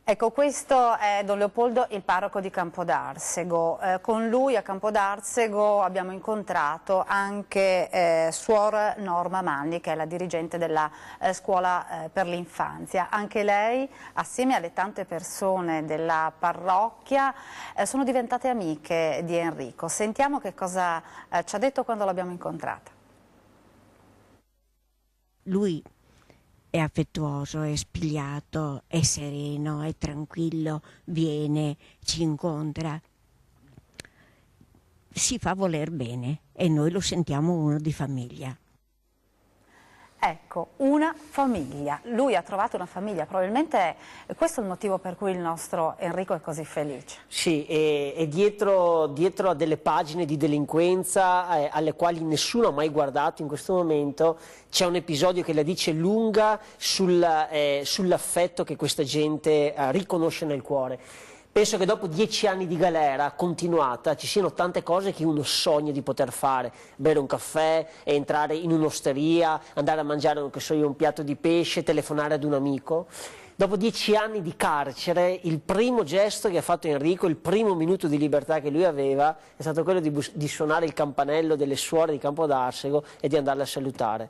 Ecco, questo è Don Leopoldo, il parroco di Campodarsego. Con lui a Campodarsego abbiamo incontrato anche Suor Norma Manni, che è la dirigente della scuola per l'infanzia. Anche lei, assieme alle tante persone della parrocchia, sono diventate amiche di Enrico. Sentiamo che cosa ci ha detto quando l'abbiamo incontrata. Lui è affettuoso, è spigliato, è sereno, è tranquillo, viene, ci incontra, si fa voler bene e noi lo sentiamo uno di famiglia. Ecco, una famiglia. Lui ha trovato una famiglia, probabilmente questo è il motivo per cui il nostro Enrico è così felice. Sì, e dietro a delle pagine di delinquenza alle quali nessuno ha mai guardato in questo momento, c'è un episodio che la dice lunga sull'affetto che questa gente riconosce nel cuore. Penso che dopo 10 anni di galera continuata ci siano tante cose che uno sogna di poter fare: bere un caffè, entrare in un'osteria, andare a mangiare, non so io, un piatto di pesce, telefonare ad un amico. Dopo 10 anni di carcere, il primo gesto che ha fatto Enrico, il primo minuto di libertà che lui aveva, è stato quello di suonare il campanello delle suore di Campodarsego e di andarle a salutare.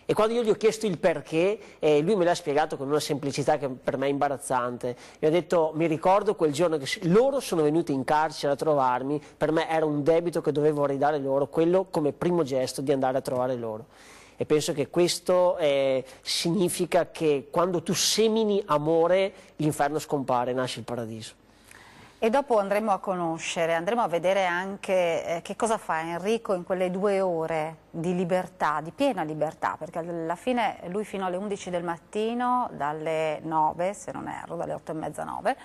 E quando io gli ho chiesto il perché, lui me l'ha spiegato con una semplicità che per me è imbarazzante. Mi ha detto: mi ricordo quel giorno che loro sono venuti in carcere a trovarmi, per me era un debito che dovevo ridare loro, quello come primo gesto di andare a trovare loro. E penso che questo significa che quando tu semini amore, l'inferno scompare, nasce il paradiso. E dopo andremo a conoscere, andremo a vedere anche che cosa fa Enrico in quelle 2 ore di libertà, di piena libertà, perché alla fine lui fino alle 11 del mattino, dalle 9, se non erro, dalle 8:30, 9,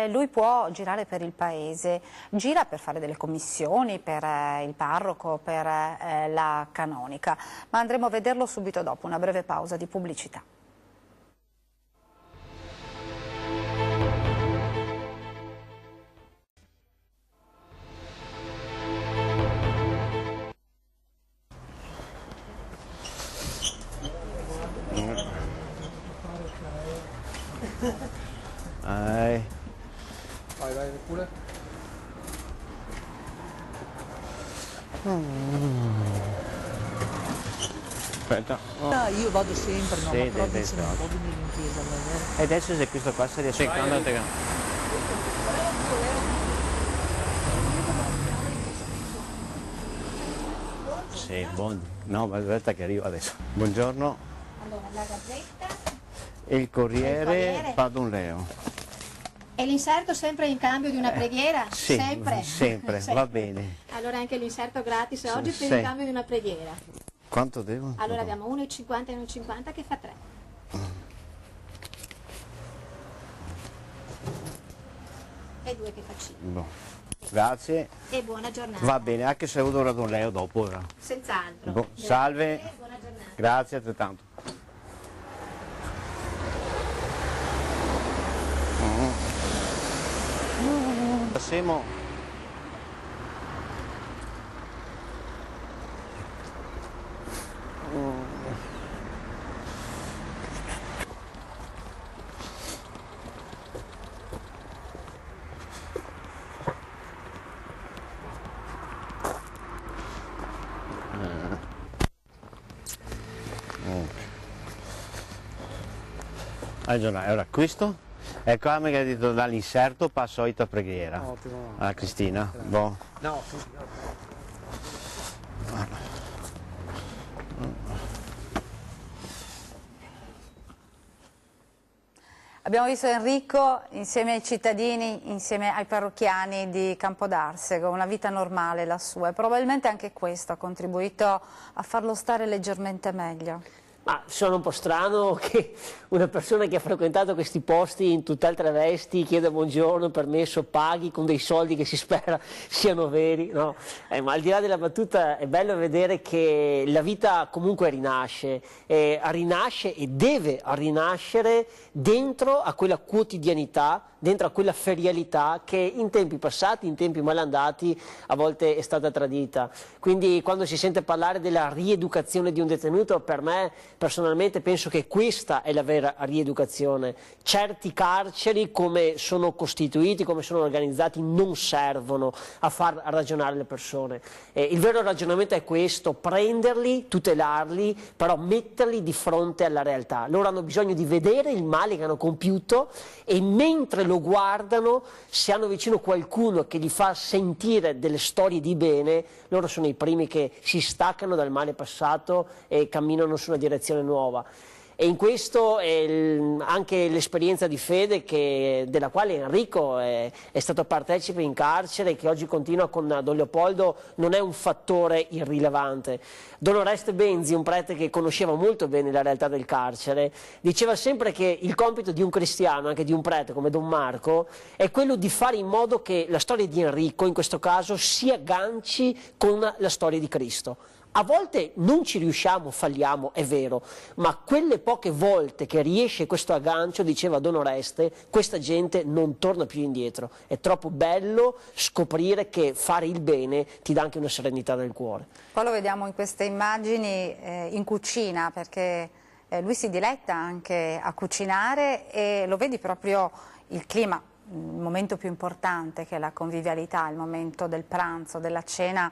lui può girare per il paese, gira per fare delle commissioni per il parroco, per la canonica, ma andremo a vederlo subito dopo, una breve pausa di pubblicità. Vai pure. Aspetta. Oh. Io vado sempre, no, Sì, ma però deve adesso non essere. può venire in chiesa. E adesso se questo qua si riesce a andare. Sì, buon. No, ma aspetta che arrivo adesso. Buongiorno. Allora, la Gazzetta Il Corriere Padonleo. e l'inserto sempre in cambio di una preghiera? Sì, Sempre? sempre, va bene. Allora anche l'inserto gratis oggi per Sì. il cambio di una preghiera. Quanto devo? Allora abbiamo 1,50 e 1,50 che fa 3. E 2 che fa 5. Boh. Grazie. E buona giornata. Va bene, anche se ho avuto un Radonleo dopo ora. Senz'altro. Boh, Grazie, salve. buona giornata. Grazie altrettanto. Passiamo. Allora, questo è qua mi ha detto dall'inserto passo a preghiera. Ottimo. Ah, Cristina? Boh. No. Abbiamo visto Enrico insieme ai cittadini, insieme ai parrocchiani di Campodarsego, una vita normale la sua, e probabilmente anche questo ha contribuito a farlo stare leggermente meglio. Ma sono un po' strano che una persona che ha frequentato questi posti in tutt'altre vesti chieda buongiorno, permesso, paghi con dei soldi che si spera siano veri, no? Ma al di là della battuta è bello vedere che la vita comunque rinasce e deve rinascere dentro a quella quotidianità, dentro a quella ferialità che in tempi passati, in tempi malandati, a volte è stata tradita. Quindi quando si sente parlare della rieducazione di un detenuto, per me personalmente penso che questa è la vera rieducazione. Certi carceri, come sono costituiti, come sono organizzati, non servono a far ragionare le persone. Il vero ragionamento è questo: prenderli, tutelarli, però metterli di fronte alla realtà. Loro hanno bisogno di vedere il male che hanno compiuto, e mentre lo guardano, se hanno vicino qualcuno che gli fa sentire delle storie di bene, loro sono i primi che si staccano dal male passato e camminano su una direzione nuova. E in questo anche l'esperienza di fede della quale Enrico è stato partecipe in carcere e che oggi continua con Don Leopoldo non è un fattore irrilevante. Don Oreste Benzi, un prete che conosceva molto bene la realtà del carcere, diceva sempre che il compito di un cristiano, anche di un prete come Don Marco, è quello di fare in modo che la storia di Enrico, in questo caso, si agganci con la storia di Cristo. A volte non ci riusciamo, falliamo, è vero, ma quelle poche volte che riesce questo aggancio, diceva Don Oreste, questa gente non torna più indietro. È troppo bello scoprire che fare il bene ti dà anche una serenità del cuore. Poi lo vediamo in queste immagini in cucina, perché lui si diletta anche a cucinare, e lo vedi proprio il clima. Il momento più importante, che è la convivialità, il momento del pranzo, della cena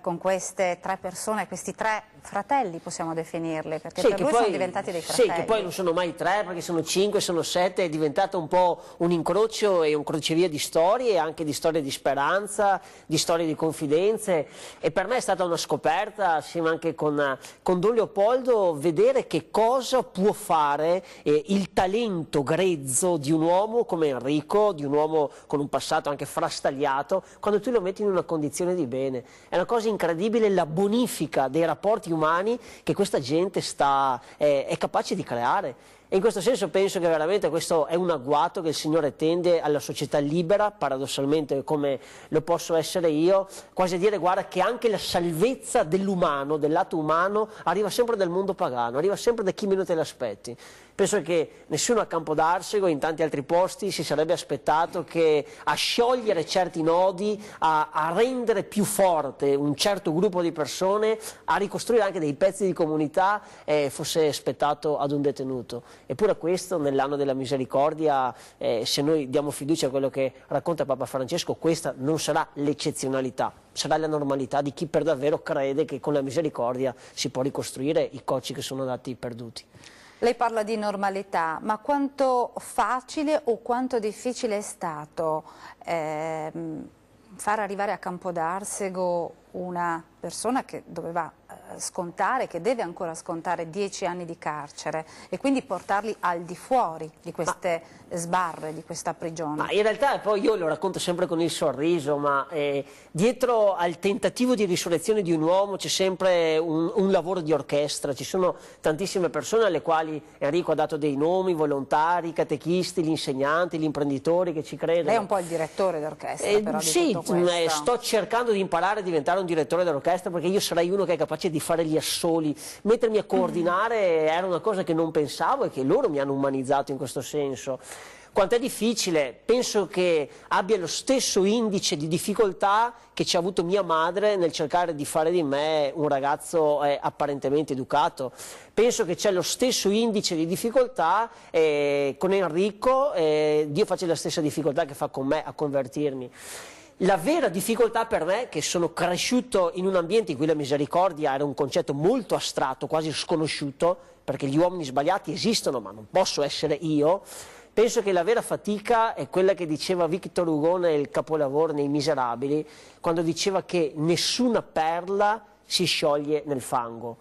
con queste tre persone, questi tre fratelli possiamo definirli, perché sì, per lui sono diventati dei fratelli. Sì, che poi non sono mai tre, perché sono 5, sono 7, è diventato un po' un incrocio e un crocevia di storie, anche di storie di speranza, di storie di confidenze, e per me è stata una scoperta, assieme anche con Don Leopoldo, vedere che cosa può fare il talento grezzo di un uomo come Enrico, di un uomo con un passato anche frastagliato, quando tu lo metti in una condizione di bene. È una cosa incredibile la bonifica dei rapporti umani che questa gente è capace di creare. E in questo senso penso che veramente questo è un agguato che il Signore tende alla società libera, paradossalmente come lo posso essere io, quasi a dire, guarda, che anche la salvezza dell'umano, del lato umano, arriva sempre dal mondo pagano, arriva sempre da chi meno te l'aspetti. Penso che nessuno a Campodarsego e in tanti altri posti si sarebbe aspettato che a sciogliere certi nodi, a rendere più forte un certo gruppo di persone, a ricostruire anche dei pezzi di comunità, fosse spettato ad un detenuto. Eppure questo, nell'anno della misericordia, se noi diamo fiducia a quello che racconta Papa Francesco, questa non sarà l'eccezionalità, sarà la normalità di chi per davvero crede che con la misericordia si può ricostruire i cocci che sono andati perduti. Lei parla di normalità, ma quanto facile o quanto difficile è stato far arrivare a Campodarsego una persona che doveva scontare, che deve ancora scontare 10 anni di carcere, e quindi portarli al di fuori di queste sbarre, di questa prigione? Ma in realtà, poi io lo racconto sempre con il sorriso, ma dietro al tentativo di risurrezione di un uomo c'è sempre un lavoro di orchestra. Ci sono tantissime persone alle quali Enrico ha dato dei nomi: volontari, catechisti, gli insegnanti, gli imprenditori che ci credono. Lei è un po' il direttore d'orchestra, però, sì, di tutto questo. Sto cercando di imparare a diventare un direttore dell'orchestra, perché io sarei uno che è capace di fare gli assoli. Mettermi a coordinare era una cosa che non pensavo e che loro mi hanno umanizzato in questo senso. Quanto è difficile, penso che abbia lo stesso indice di difficoltà che ci ha avuto mia madre nel cercare di fare di me un ragazzo apparentemente educato. Penso che c'è lo stesso indice di difficoltà con Enrico, Dio faccia la stessa difficoltà che fa con me a convertirmi. La vera difficoltà per me, che sono cresciuto in un ambiente in cui la misericordia era un concetto molto astratto, quasi sconosciuto, perché gli uomini sbagliati esistono ma non posso essere io. Penso che la vera fatica è quella che diceva Victor Hugo nel capolavoro nei Miserabili, quando diceva che nessuna perla si scioglie nel fango.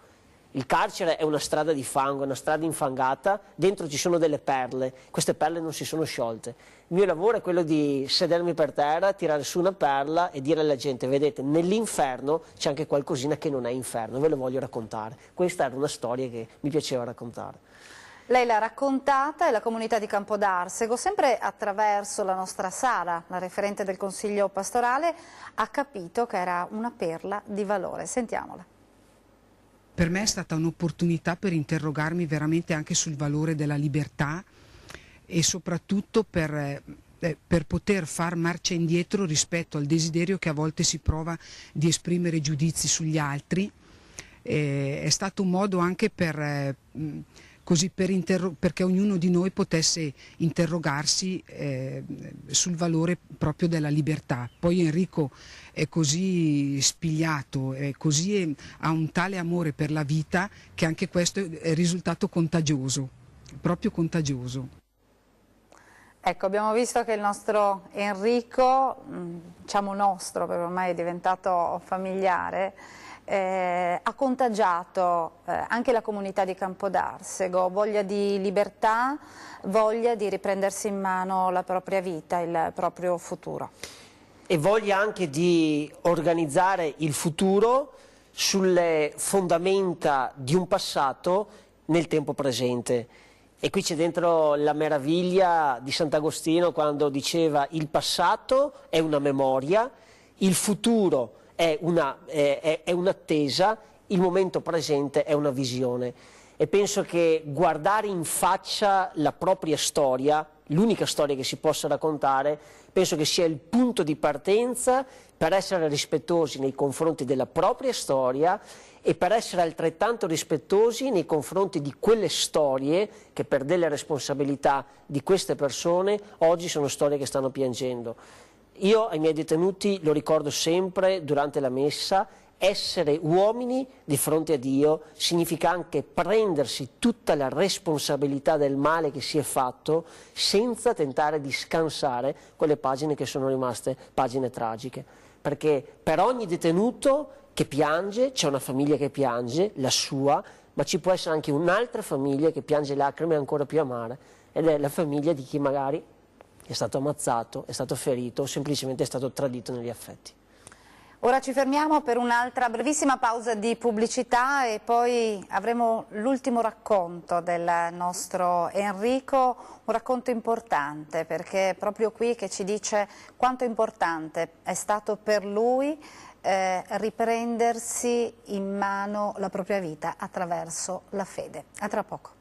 Il carcere è una strada di fango, è una strada infangata, dentro ci sono delle perle, queste perle non si sono sciolte. Il mio lavoro è quello di sedermi per terra, tirare su una perla e dire alla gente: vedete, nell'inferno c'è anche qualcosina che non è inferno, ve lo voglio raccontare. Questa era una storia che mi piaceva raccontare. Lei l'ha raccontata e la comunità di Campodarsego, sempre attraverso la nostra Sara, la referente del Consiglio pastorale, ha capito che era una perla di valore. Sentiamola. Per me è stata un'opportunità per interrogarmi veramente anche sul valore della libertà e soprattutto per poter far marcia indietro rispetto al desiderio che a volte si prova di esprimere giudizi sugli altri. È stato un modo anche perché ognuno di noi potesse interrogarsi sul valore proprio della libertà. Poi Enrico è così spigliato, ha un tale amore per la vita che anche questo è risultato contagioso, proprio contagioso. Ecco, abbiamo visto che il nostro Enrico, diciamo nostro perché ormai è diventato familiare, ha contagiato anche la comunità di Campodarsego, voglia di libertà, voglia di riprendersi in mano la propria vita, il proprio futuro. E voglia anche di organizzare il futuro sulle fondamenta di un passato nel tempo presente. E qui c'è dentro la meraviglia di Sant'Agostino quando diceva: il passato è una memoria, il futuro è un'attesa, il momento presente è una visione. E penso che guardare in faccia la propria storia, l'unica storia che si possa raccontare, penso che sia il punto di partenza per essere rispettosi nei confronti della propria storia e per essere altrettanto rispettosi nei confronti di quelle storie che, per delle responsabilità di queste persone, oggi sono storie che stanno piangendo. Io ai miei detenuti lo ricordo sempre durante la messa: essere uomini di fronte a Dio significa anche prendersi tutta la responsabilità del male che si è fatto senza tentare di scansare quelle pagine che sono rimaste pagine tragiche, perché per ogni detenuto che piange c'è una famiglia che piange, la sua, ma ci può essere anche un'altra famiglia che piange lacrime ancora più amare, ed è la famiglia di chi magari è stato ammazzato, è stato ferito o semplicemente è stato tradito negli affetti. Ora ci fermiamo per un'altra brevissima pausa di pubblicità e poi avremo l'ultimo racconto del nostro Enrico, un racconto importante perché è proprio qui che ci dice quanto importante è stato per lui riprendersi in mano la propria vita attraverso la fede. A tra poco.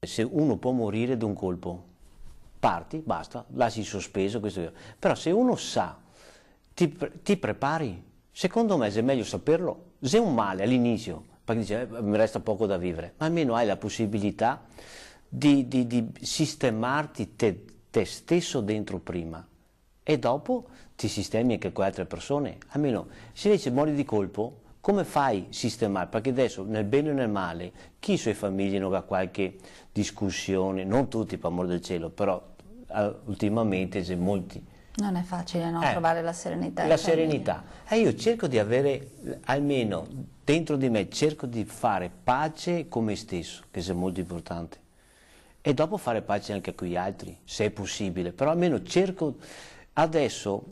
Se uno può morire d'un colpo, parti, basta, lasci sospeso, però se uno sa, ti prepari, secondo me è meglio saperlo, se è un male all'inizio, perché dice mi resta poco da vivere, ma almeno hai la possibilità di sistemarti te stesso dentro prima e dopo ti sistemi anche con altre persone, almeno se invece muori di colpo, come fai a sistemare? Perché adesso nel bene e nel male, chi in sue famiglie non ha qualche discussione, non tutti per amor del cielo, però ultimamente c'è molti. Non è facile trovare la serenità. La serenità. E io cerco di avere, almeno dentro di me, cerco di fare pace con me stesso, che è molto importante. E dopo fare pace anche con gli altri, se è possibile. Però almeno cerco, adesso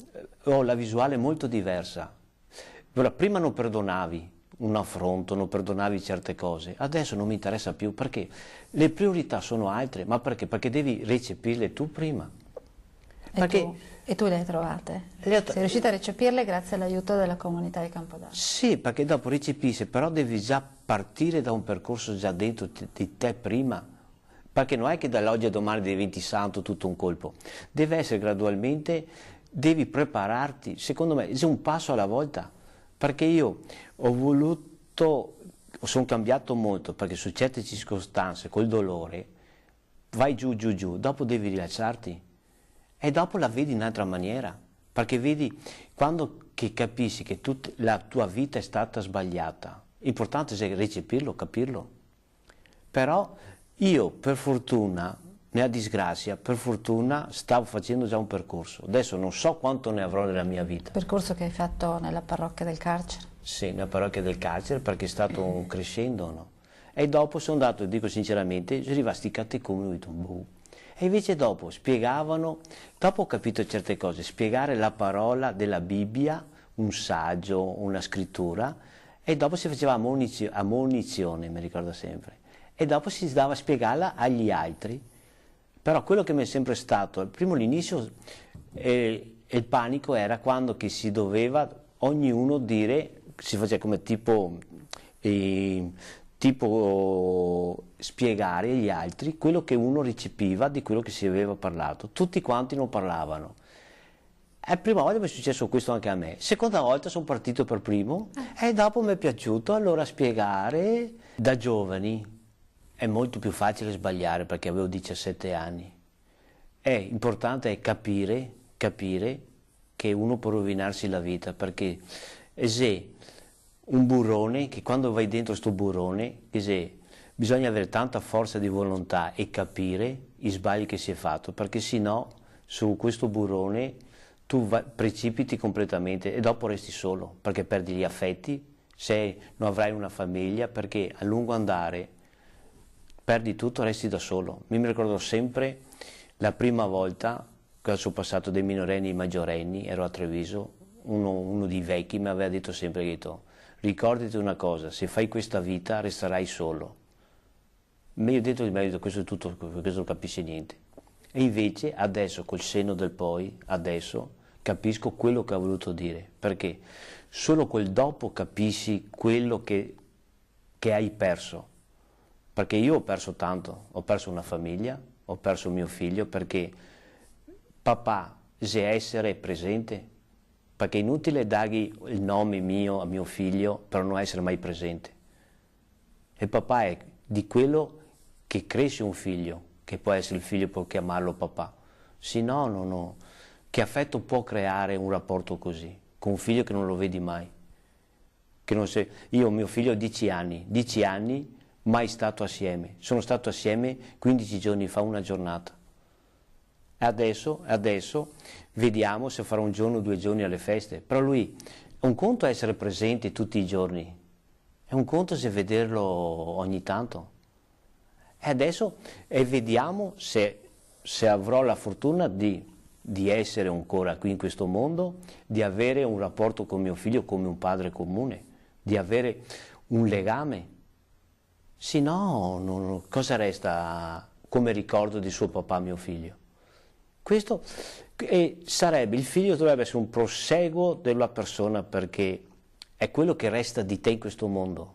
ho la visuale molto diversa. Prima non perdonavi, un affronto, non perdonavi certe cose. Adesso non mi interessa più perché le priorità sono altre, ma perché? Perché devi recepirle tu prima. E tu le hai trovate? Sei riuscita a recepirle grazie all'aiuto della comunità di Campodanno? Sì, perché dopo recepisci, però devi già partire da un percorso già dentro di te prima. Perché non è che dall'oggi a domani diventi santo tutto un colpo. Deve essere gradualmente, devi prepararti. Secondo me è un passo alla volta. Perché io sono cambiato molto, perché su certe circostanze, col dolore, vai giù, giù, giù, dopo devi rialzarti. E dopo la vedi in un'altra maniera, perché vedi, quando che capisci che la tua vita è stata sbagliata, l'importante è recepirlo, capirlo. Però io, per fortuna, nella disgrazia, per fortuna, stavo facendo già un percorso. Adesso non so quanto ne avrò nella mia vita. Percorso che hai fatto nella parrocchia del carcere? Sì, nella parrocchia del carcere, perché è stato un crescendo, no? E dopo sono andato, dico sinceramente, sono arrivati i catecumeni, ho detto, boh. E invece dopo spiegavano, dopo ho capito certe cose, spiegare la parola della Bibbia, un saggio, una scrittura, e dopo si faceva ammonizione, mi ricordo sempre, e dopo si dava a spiegarla agli altri. Però quello che mi è sempre stato, al primo l'inizio, il panico era quando che si doveva ognuno dire, si faceva come tipo spiegare agli altri quello che uno recepiva di quello che si aveva parlato. Tutti quanti non parlavano. La prima volta mi è successo questo anche a me. Seconda volta sono partito per primo e dopo mi è piaciuto allora spiegare. Da giovani è molto più facile sbagliare perché avevo 17 anni. Importante è capire che uno può rovinarsi la vita, perché se un burrone, che quando vai dentro sto burrone, bisogna avere tanta forza di volontà e capire i sbagli che si è fatto, perché sennò su questo burrone tu precipiti completamente e dopo resti solo, perché perdi gli affetti, se non avrai una famiglia, perché a lungo andare perdi tutto, resti da solo. Mi ricordo sempre la prima volta che sono passato dai minorenni ai maggiorenni, ero a Treviso, uno dei vecchi mi aveva detto sempre, ricordati una cosa, se fai questa vita resterai solo. Mi ho detto questo è tutto, questo non capisce niente. E invece adesso, col senno del poi, adesso capisco quello che ha voluto dire, perché solo quel dopo capisci quello che hai perso. Perché io ho perso tanto, ho perso una famiglia, ho perso mio figlio, perché papà, se essere presente, perché è inutile dargli il nome mio a mio figlio per non essere mai presente. E papà è di quello che cresce un figlio, che può essere il figlio, può chiamarlo papà. Se no, no. Che affetto può creare un rapporto così, con un figlio che non lo vedi mai? Io, mio figlio ha 10 anni, mai stato assieme. Sono stato assieme 15 giorni fa, una giornata. Adesso vediamo se farà un giorno o 2 giorni alle feste. Però lui, un conto è essere presente tutti i giorni, è un conto se vederlo ogni tanto. E adesso vediamo se avrò la fortuna di essere ancora qui in questo mondo, di avere un rapporto con mio figlio come un padre comune, di avere un legame. Se no, cosa resta come ricordo di suo papà, mio figlio? Questo sarebbe, il figlio dovrebbe essere un proseguo della persona, perché è quello che resta di te in questo mondo.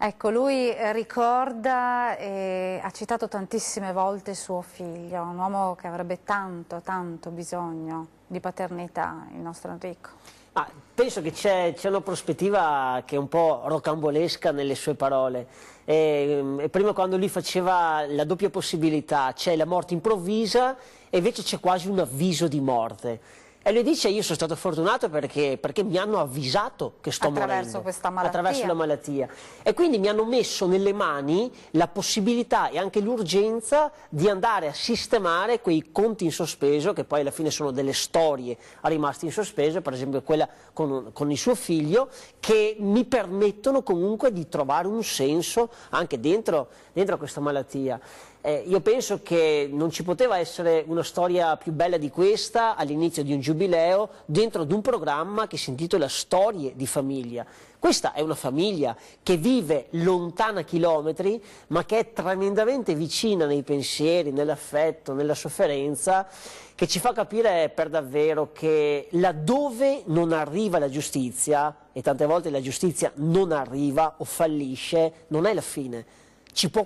Ecco, lui ricorda e ha citato tantissime volte suo figlio, un uomo che avrebbe tanto bisogno di paternità, il nostro Enrico. Penso che c'è una prospettiva che è un po' rocambolesca nelle sue parole. E prima, quando lui faceva la doppia possibilità, c'è la morte improvvisa e invece c'è quasi un avviso di morte. E lui dice: io sono stato fortunato perché mi hanno avvisato che sto morendo questa malattia. Attraverso la malattia, e quindi mi hanno messo nelle mani la possibilità e anche l'urgenza di andare a sistemare quei conti in sospeso, che poi alla fine sono delle storie rimaste in sospeso, per esempio quella con il suo figlio, che mi permettono comunque di trovare un senso anche dentro questa malattia. Io penso che non ci poteva essere una storia più bella di questa all'inizio di un giubileo dentro ad un programma che si intitola Storie di famiglia. Questa è una famiglia che vive lontana chilometri, ma che è tremendamente vicina nei pensieri, nell'affetto, nella sofferenza, che ci fa capire per davvero che laddove non arriva la giustizia, e tante volte la giustizia non arriva o fallisce, non è la fine. Ci può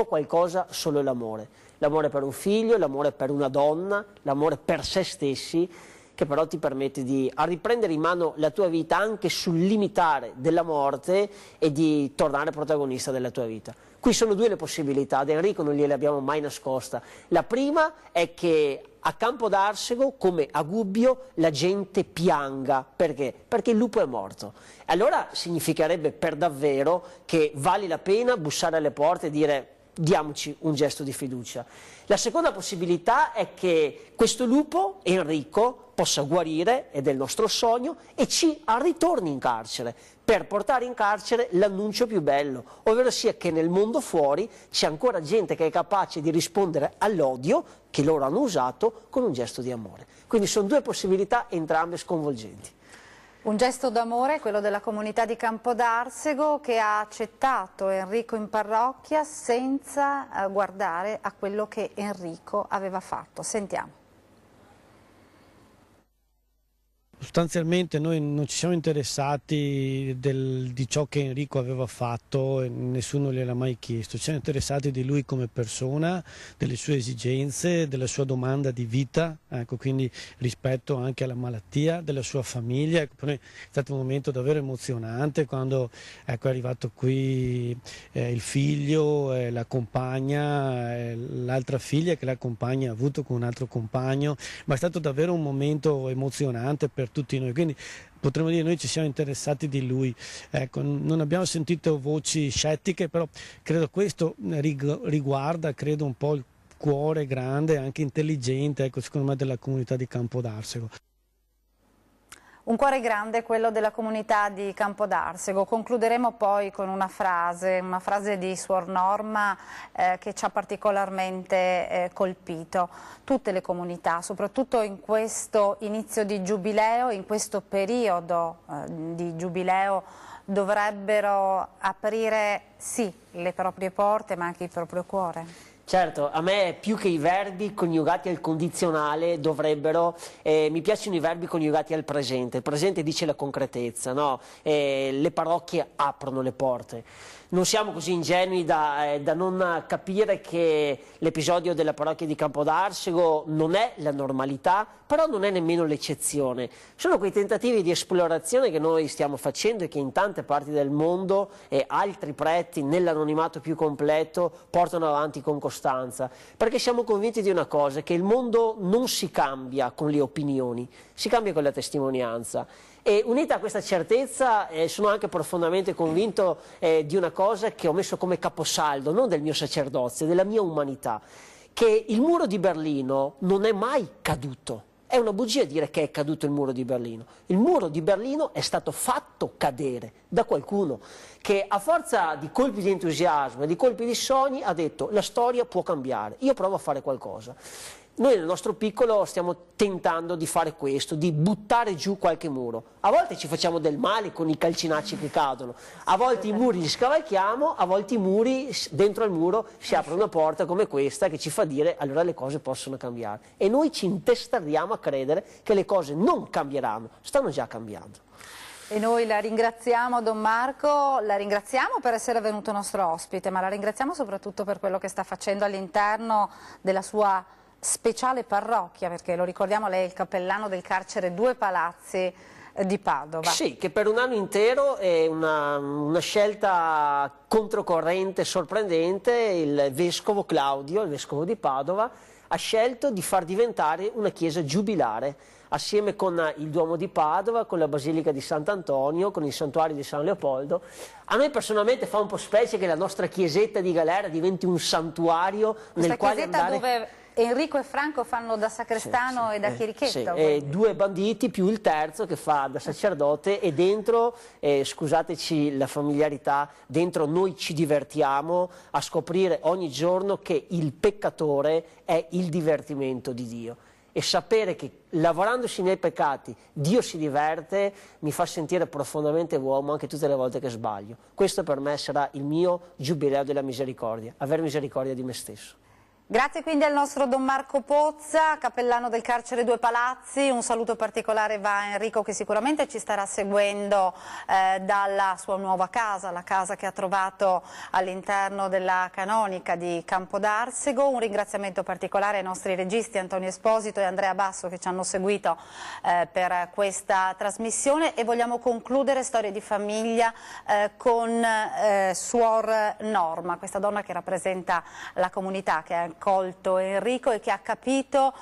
qualcosa solo l'amore. L'amore per un figlio, l'amore per una donna, l'amore per se stessi, che però ti permette di riprendere in mano la tua vita anche sul limitare della morte e di tornare protagonista della tua vita. Qui sono due le possibilità, ad Enrico non gliele abbiamo mai nascosta. La prima è che a Campo d'Arsego, come a Gubbio, la gente pianga. Perché? Perché il lupo è morto. Allora significherebbe per davvero che vale la pena bussare alle porte e dire diamoci un gesto di fiducia. La seconda possibilità è che questo lupo, Enrico, possa guarire, ed è il nostro sogno, e ci ritorni in carcere, per portare in carcere l'annuncio più bello, ovvero sia che nel mondo fuori c'è ancora gente che è capace di rispondere all'odio che loro hanno usato con un gesto di amore. Quindi sono due possibilità, entrambe sconvolgenti. Un gesto d'amore, quello della comunità di Campo d'Arsego, che ha accettato Enrico in parrocchia senza guardare a quello che Enrico aveva fatto. Sentiamo. Sostanzialmente noi non ci siamo interessati di ciò che Enrico aveva fatto e nessuno gliel'ha mai chiesto, ci siamo interessati di lui come persona, delle sue esigenze, della sua domanda di vita, ecco, quindi rispetto anche alla malattia, della sua famiglia. Ecco, per noi è stato un momento davvero emozionante quando è arrivato qui il figlio, la compagna, l'altra figlia che la compagna ha avuto con un altro compagno, ma è stato davvero un momento emozionante per tutti noi, quindi potremmo dire noi ci siamo interessati di lui. Ecco, non abbiamo sentito voci scettiche, però credo questo riguarda, credo, un po' il cuore grande, anche intelligente, ecco, secondo me, della comunità di Campo d'Arsego. Un cuore grande, quello della comunità di Campo d'Arsego. Concluderemo poi con una frase di Suor Norma che ci ha particolarmente colpito. Tutte le comunità, soprattutto in questo inizio di giubileo, in questo periodo di giubileo, dovrebbero aprire sì le proprie porte, ma anche il proprio cuore. Certo, a me più che i verbi coniugati al condizionale dovrebbero, mi piacciono i verbi coniugati al presente. Il presente dice la concretezza, no? Le parrocchie aprono le porte. Non siamo così ingenui da non capire che l'episodio della parrocchia di Campo d'Arsego non è la normalità, però non è nemmeno l'eccezione. Sono quei tentativi di esplorazione che noi stiamo facendo e che in tante parti del mondo altri preti nell'anonimato più completo portano avanti con costanza, perché siamo convinti di una cosa, che il mondo non si cambia con le opinioni, si cambia con la testimonianza. E unita a questa certezza sono anche profondamente convinto di una cosa che ho messo come caposaldo, non del mio sacerdozio, della mia umanità, che il muro di Berlino non è mai caduto. È una bugia dire che è caduto il muro di Berlino. Il muro di Berlino è stato fatto cadere da qualcuno che a forza di colpi di entusiasmo e di colpi di sogni ha detto la storia può cambiare, io provo a fare qualcosa. Noi nel nostro piccolo stiamo tentando di fare questo, di buttare giù qualche muro. A volte ci facciamo del male con i calcinacci che cadono, a volte i muri li scavalchiamo, a volte i muri, dentro al muro si apre una porta come questa che ci fa dire allora le cose possono cambiare. E noi ci intestardiamo a credere che le cose non cambieranno, stanno già cambiando. E noi la ringraziamo, Don Marco, la ringraziamo per essere venuto nostro ospite, ma la ringraziamo soprattutto per quello che sta facendo all'interno della sua speciale parrocchia, perché lo ricordiamo, lei è il cappellano del carcere Due Palazzi di Padova. Sì, che per un anno intero è una scelta controcorrente, sorprendente. Il vescovo Claudio, il vescovo di Padova, ha scelto di far diventare una chiesa giubilare, assieme con il Duomo di Padova, con la Basilica di Sant'Antonio, con il Santuario di San Leopoldo. A noi personalmente fa un po' specie che la nostra chiesetta di Galera diventi un santuario nel quale andare... Enrico e Franco fanno da sacrestano e da chierichetto. Sì. Due banditi più il terzo che fa da sacerdote, e dentro, scusateci la familiarità, dentro noi ci divertiamo a scoprire ogni giorno che il peccatore è il divertimento di Dio. E sapere che lavorandosi nei peccati Dio si diverte mi fa sentire profondamente uomo anche tutte le volte che sbaglio. Questo per me sarà il mio giubileo della misericordia, aver misericordia di me stesso. Grazie quindi al nostro Don Marco Pozza, cappellano del carcere Due Palazzi. Un saluto particolare va a Enrico, che sicuramente ci starà seguendo dalla sua nuova casa, la casa che ha trovato all'interno della canonica di Campodarsego. Un ringraziamento particolare ai nostri registi Antonio Esposito e Andrea Basso, che ci hanno seguito per questa trasmissione, e vogliamo concludere Storie di famiglia con Suor Norma, questa donna che rappresenta la comunità, che ha accolto Enrico e che ha capito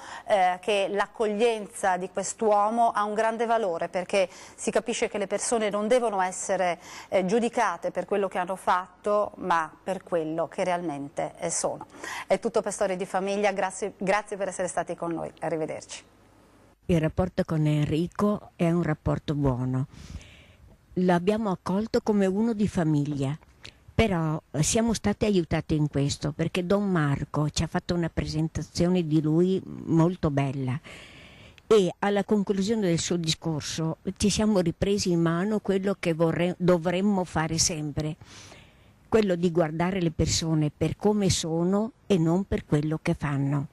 che l'accoglienza di quest'uomo ha un grande valore, perché si capisce che le persone non devono essere giudicate per quello che hanno fatto, ma per quello che realmente sono. È tutto per Storie di famiglia, grazie per essere stati con noi, arrivederci. Il rapporto con Enrico è un rapporto buono, l'abbiamo accolto come uno di famiglia. Però siamo stati aiutati in questo, perché Don Marco ci ha fatto una presentazione di lui molto bella, e alla conclusione del suo discorso ci siamo ripresi in mano quello che dovremmo fare sempre, quello di guardare le persone per come sono e non per quello che fanno.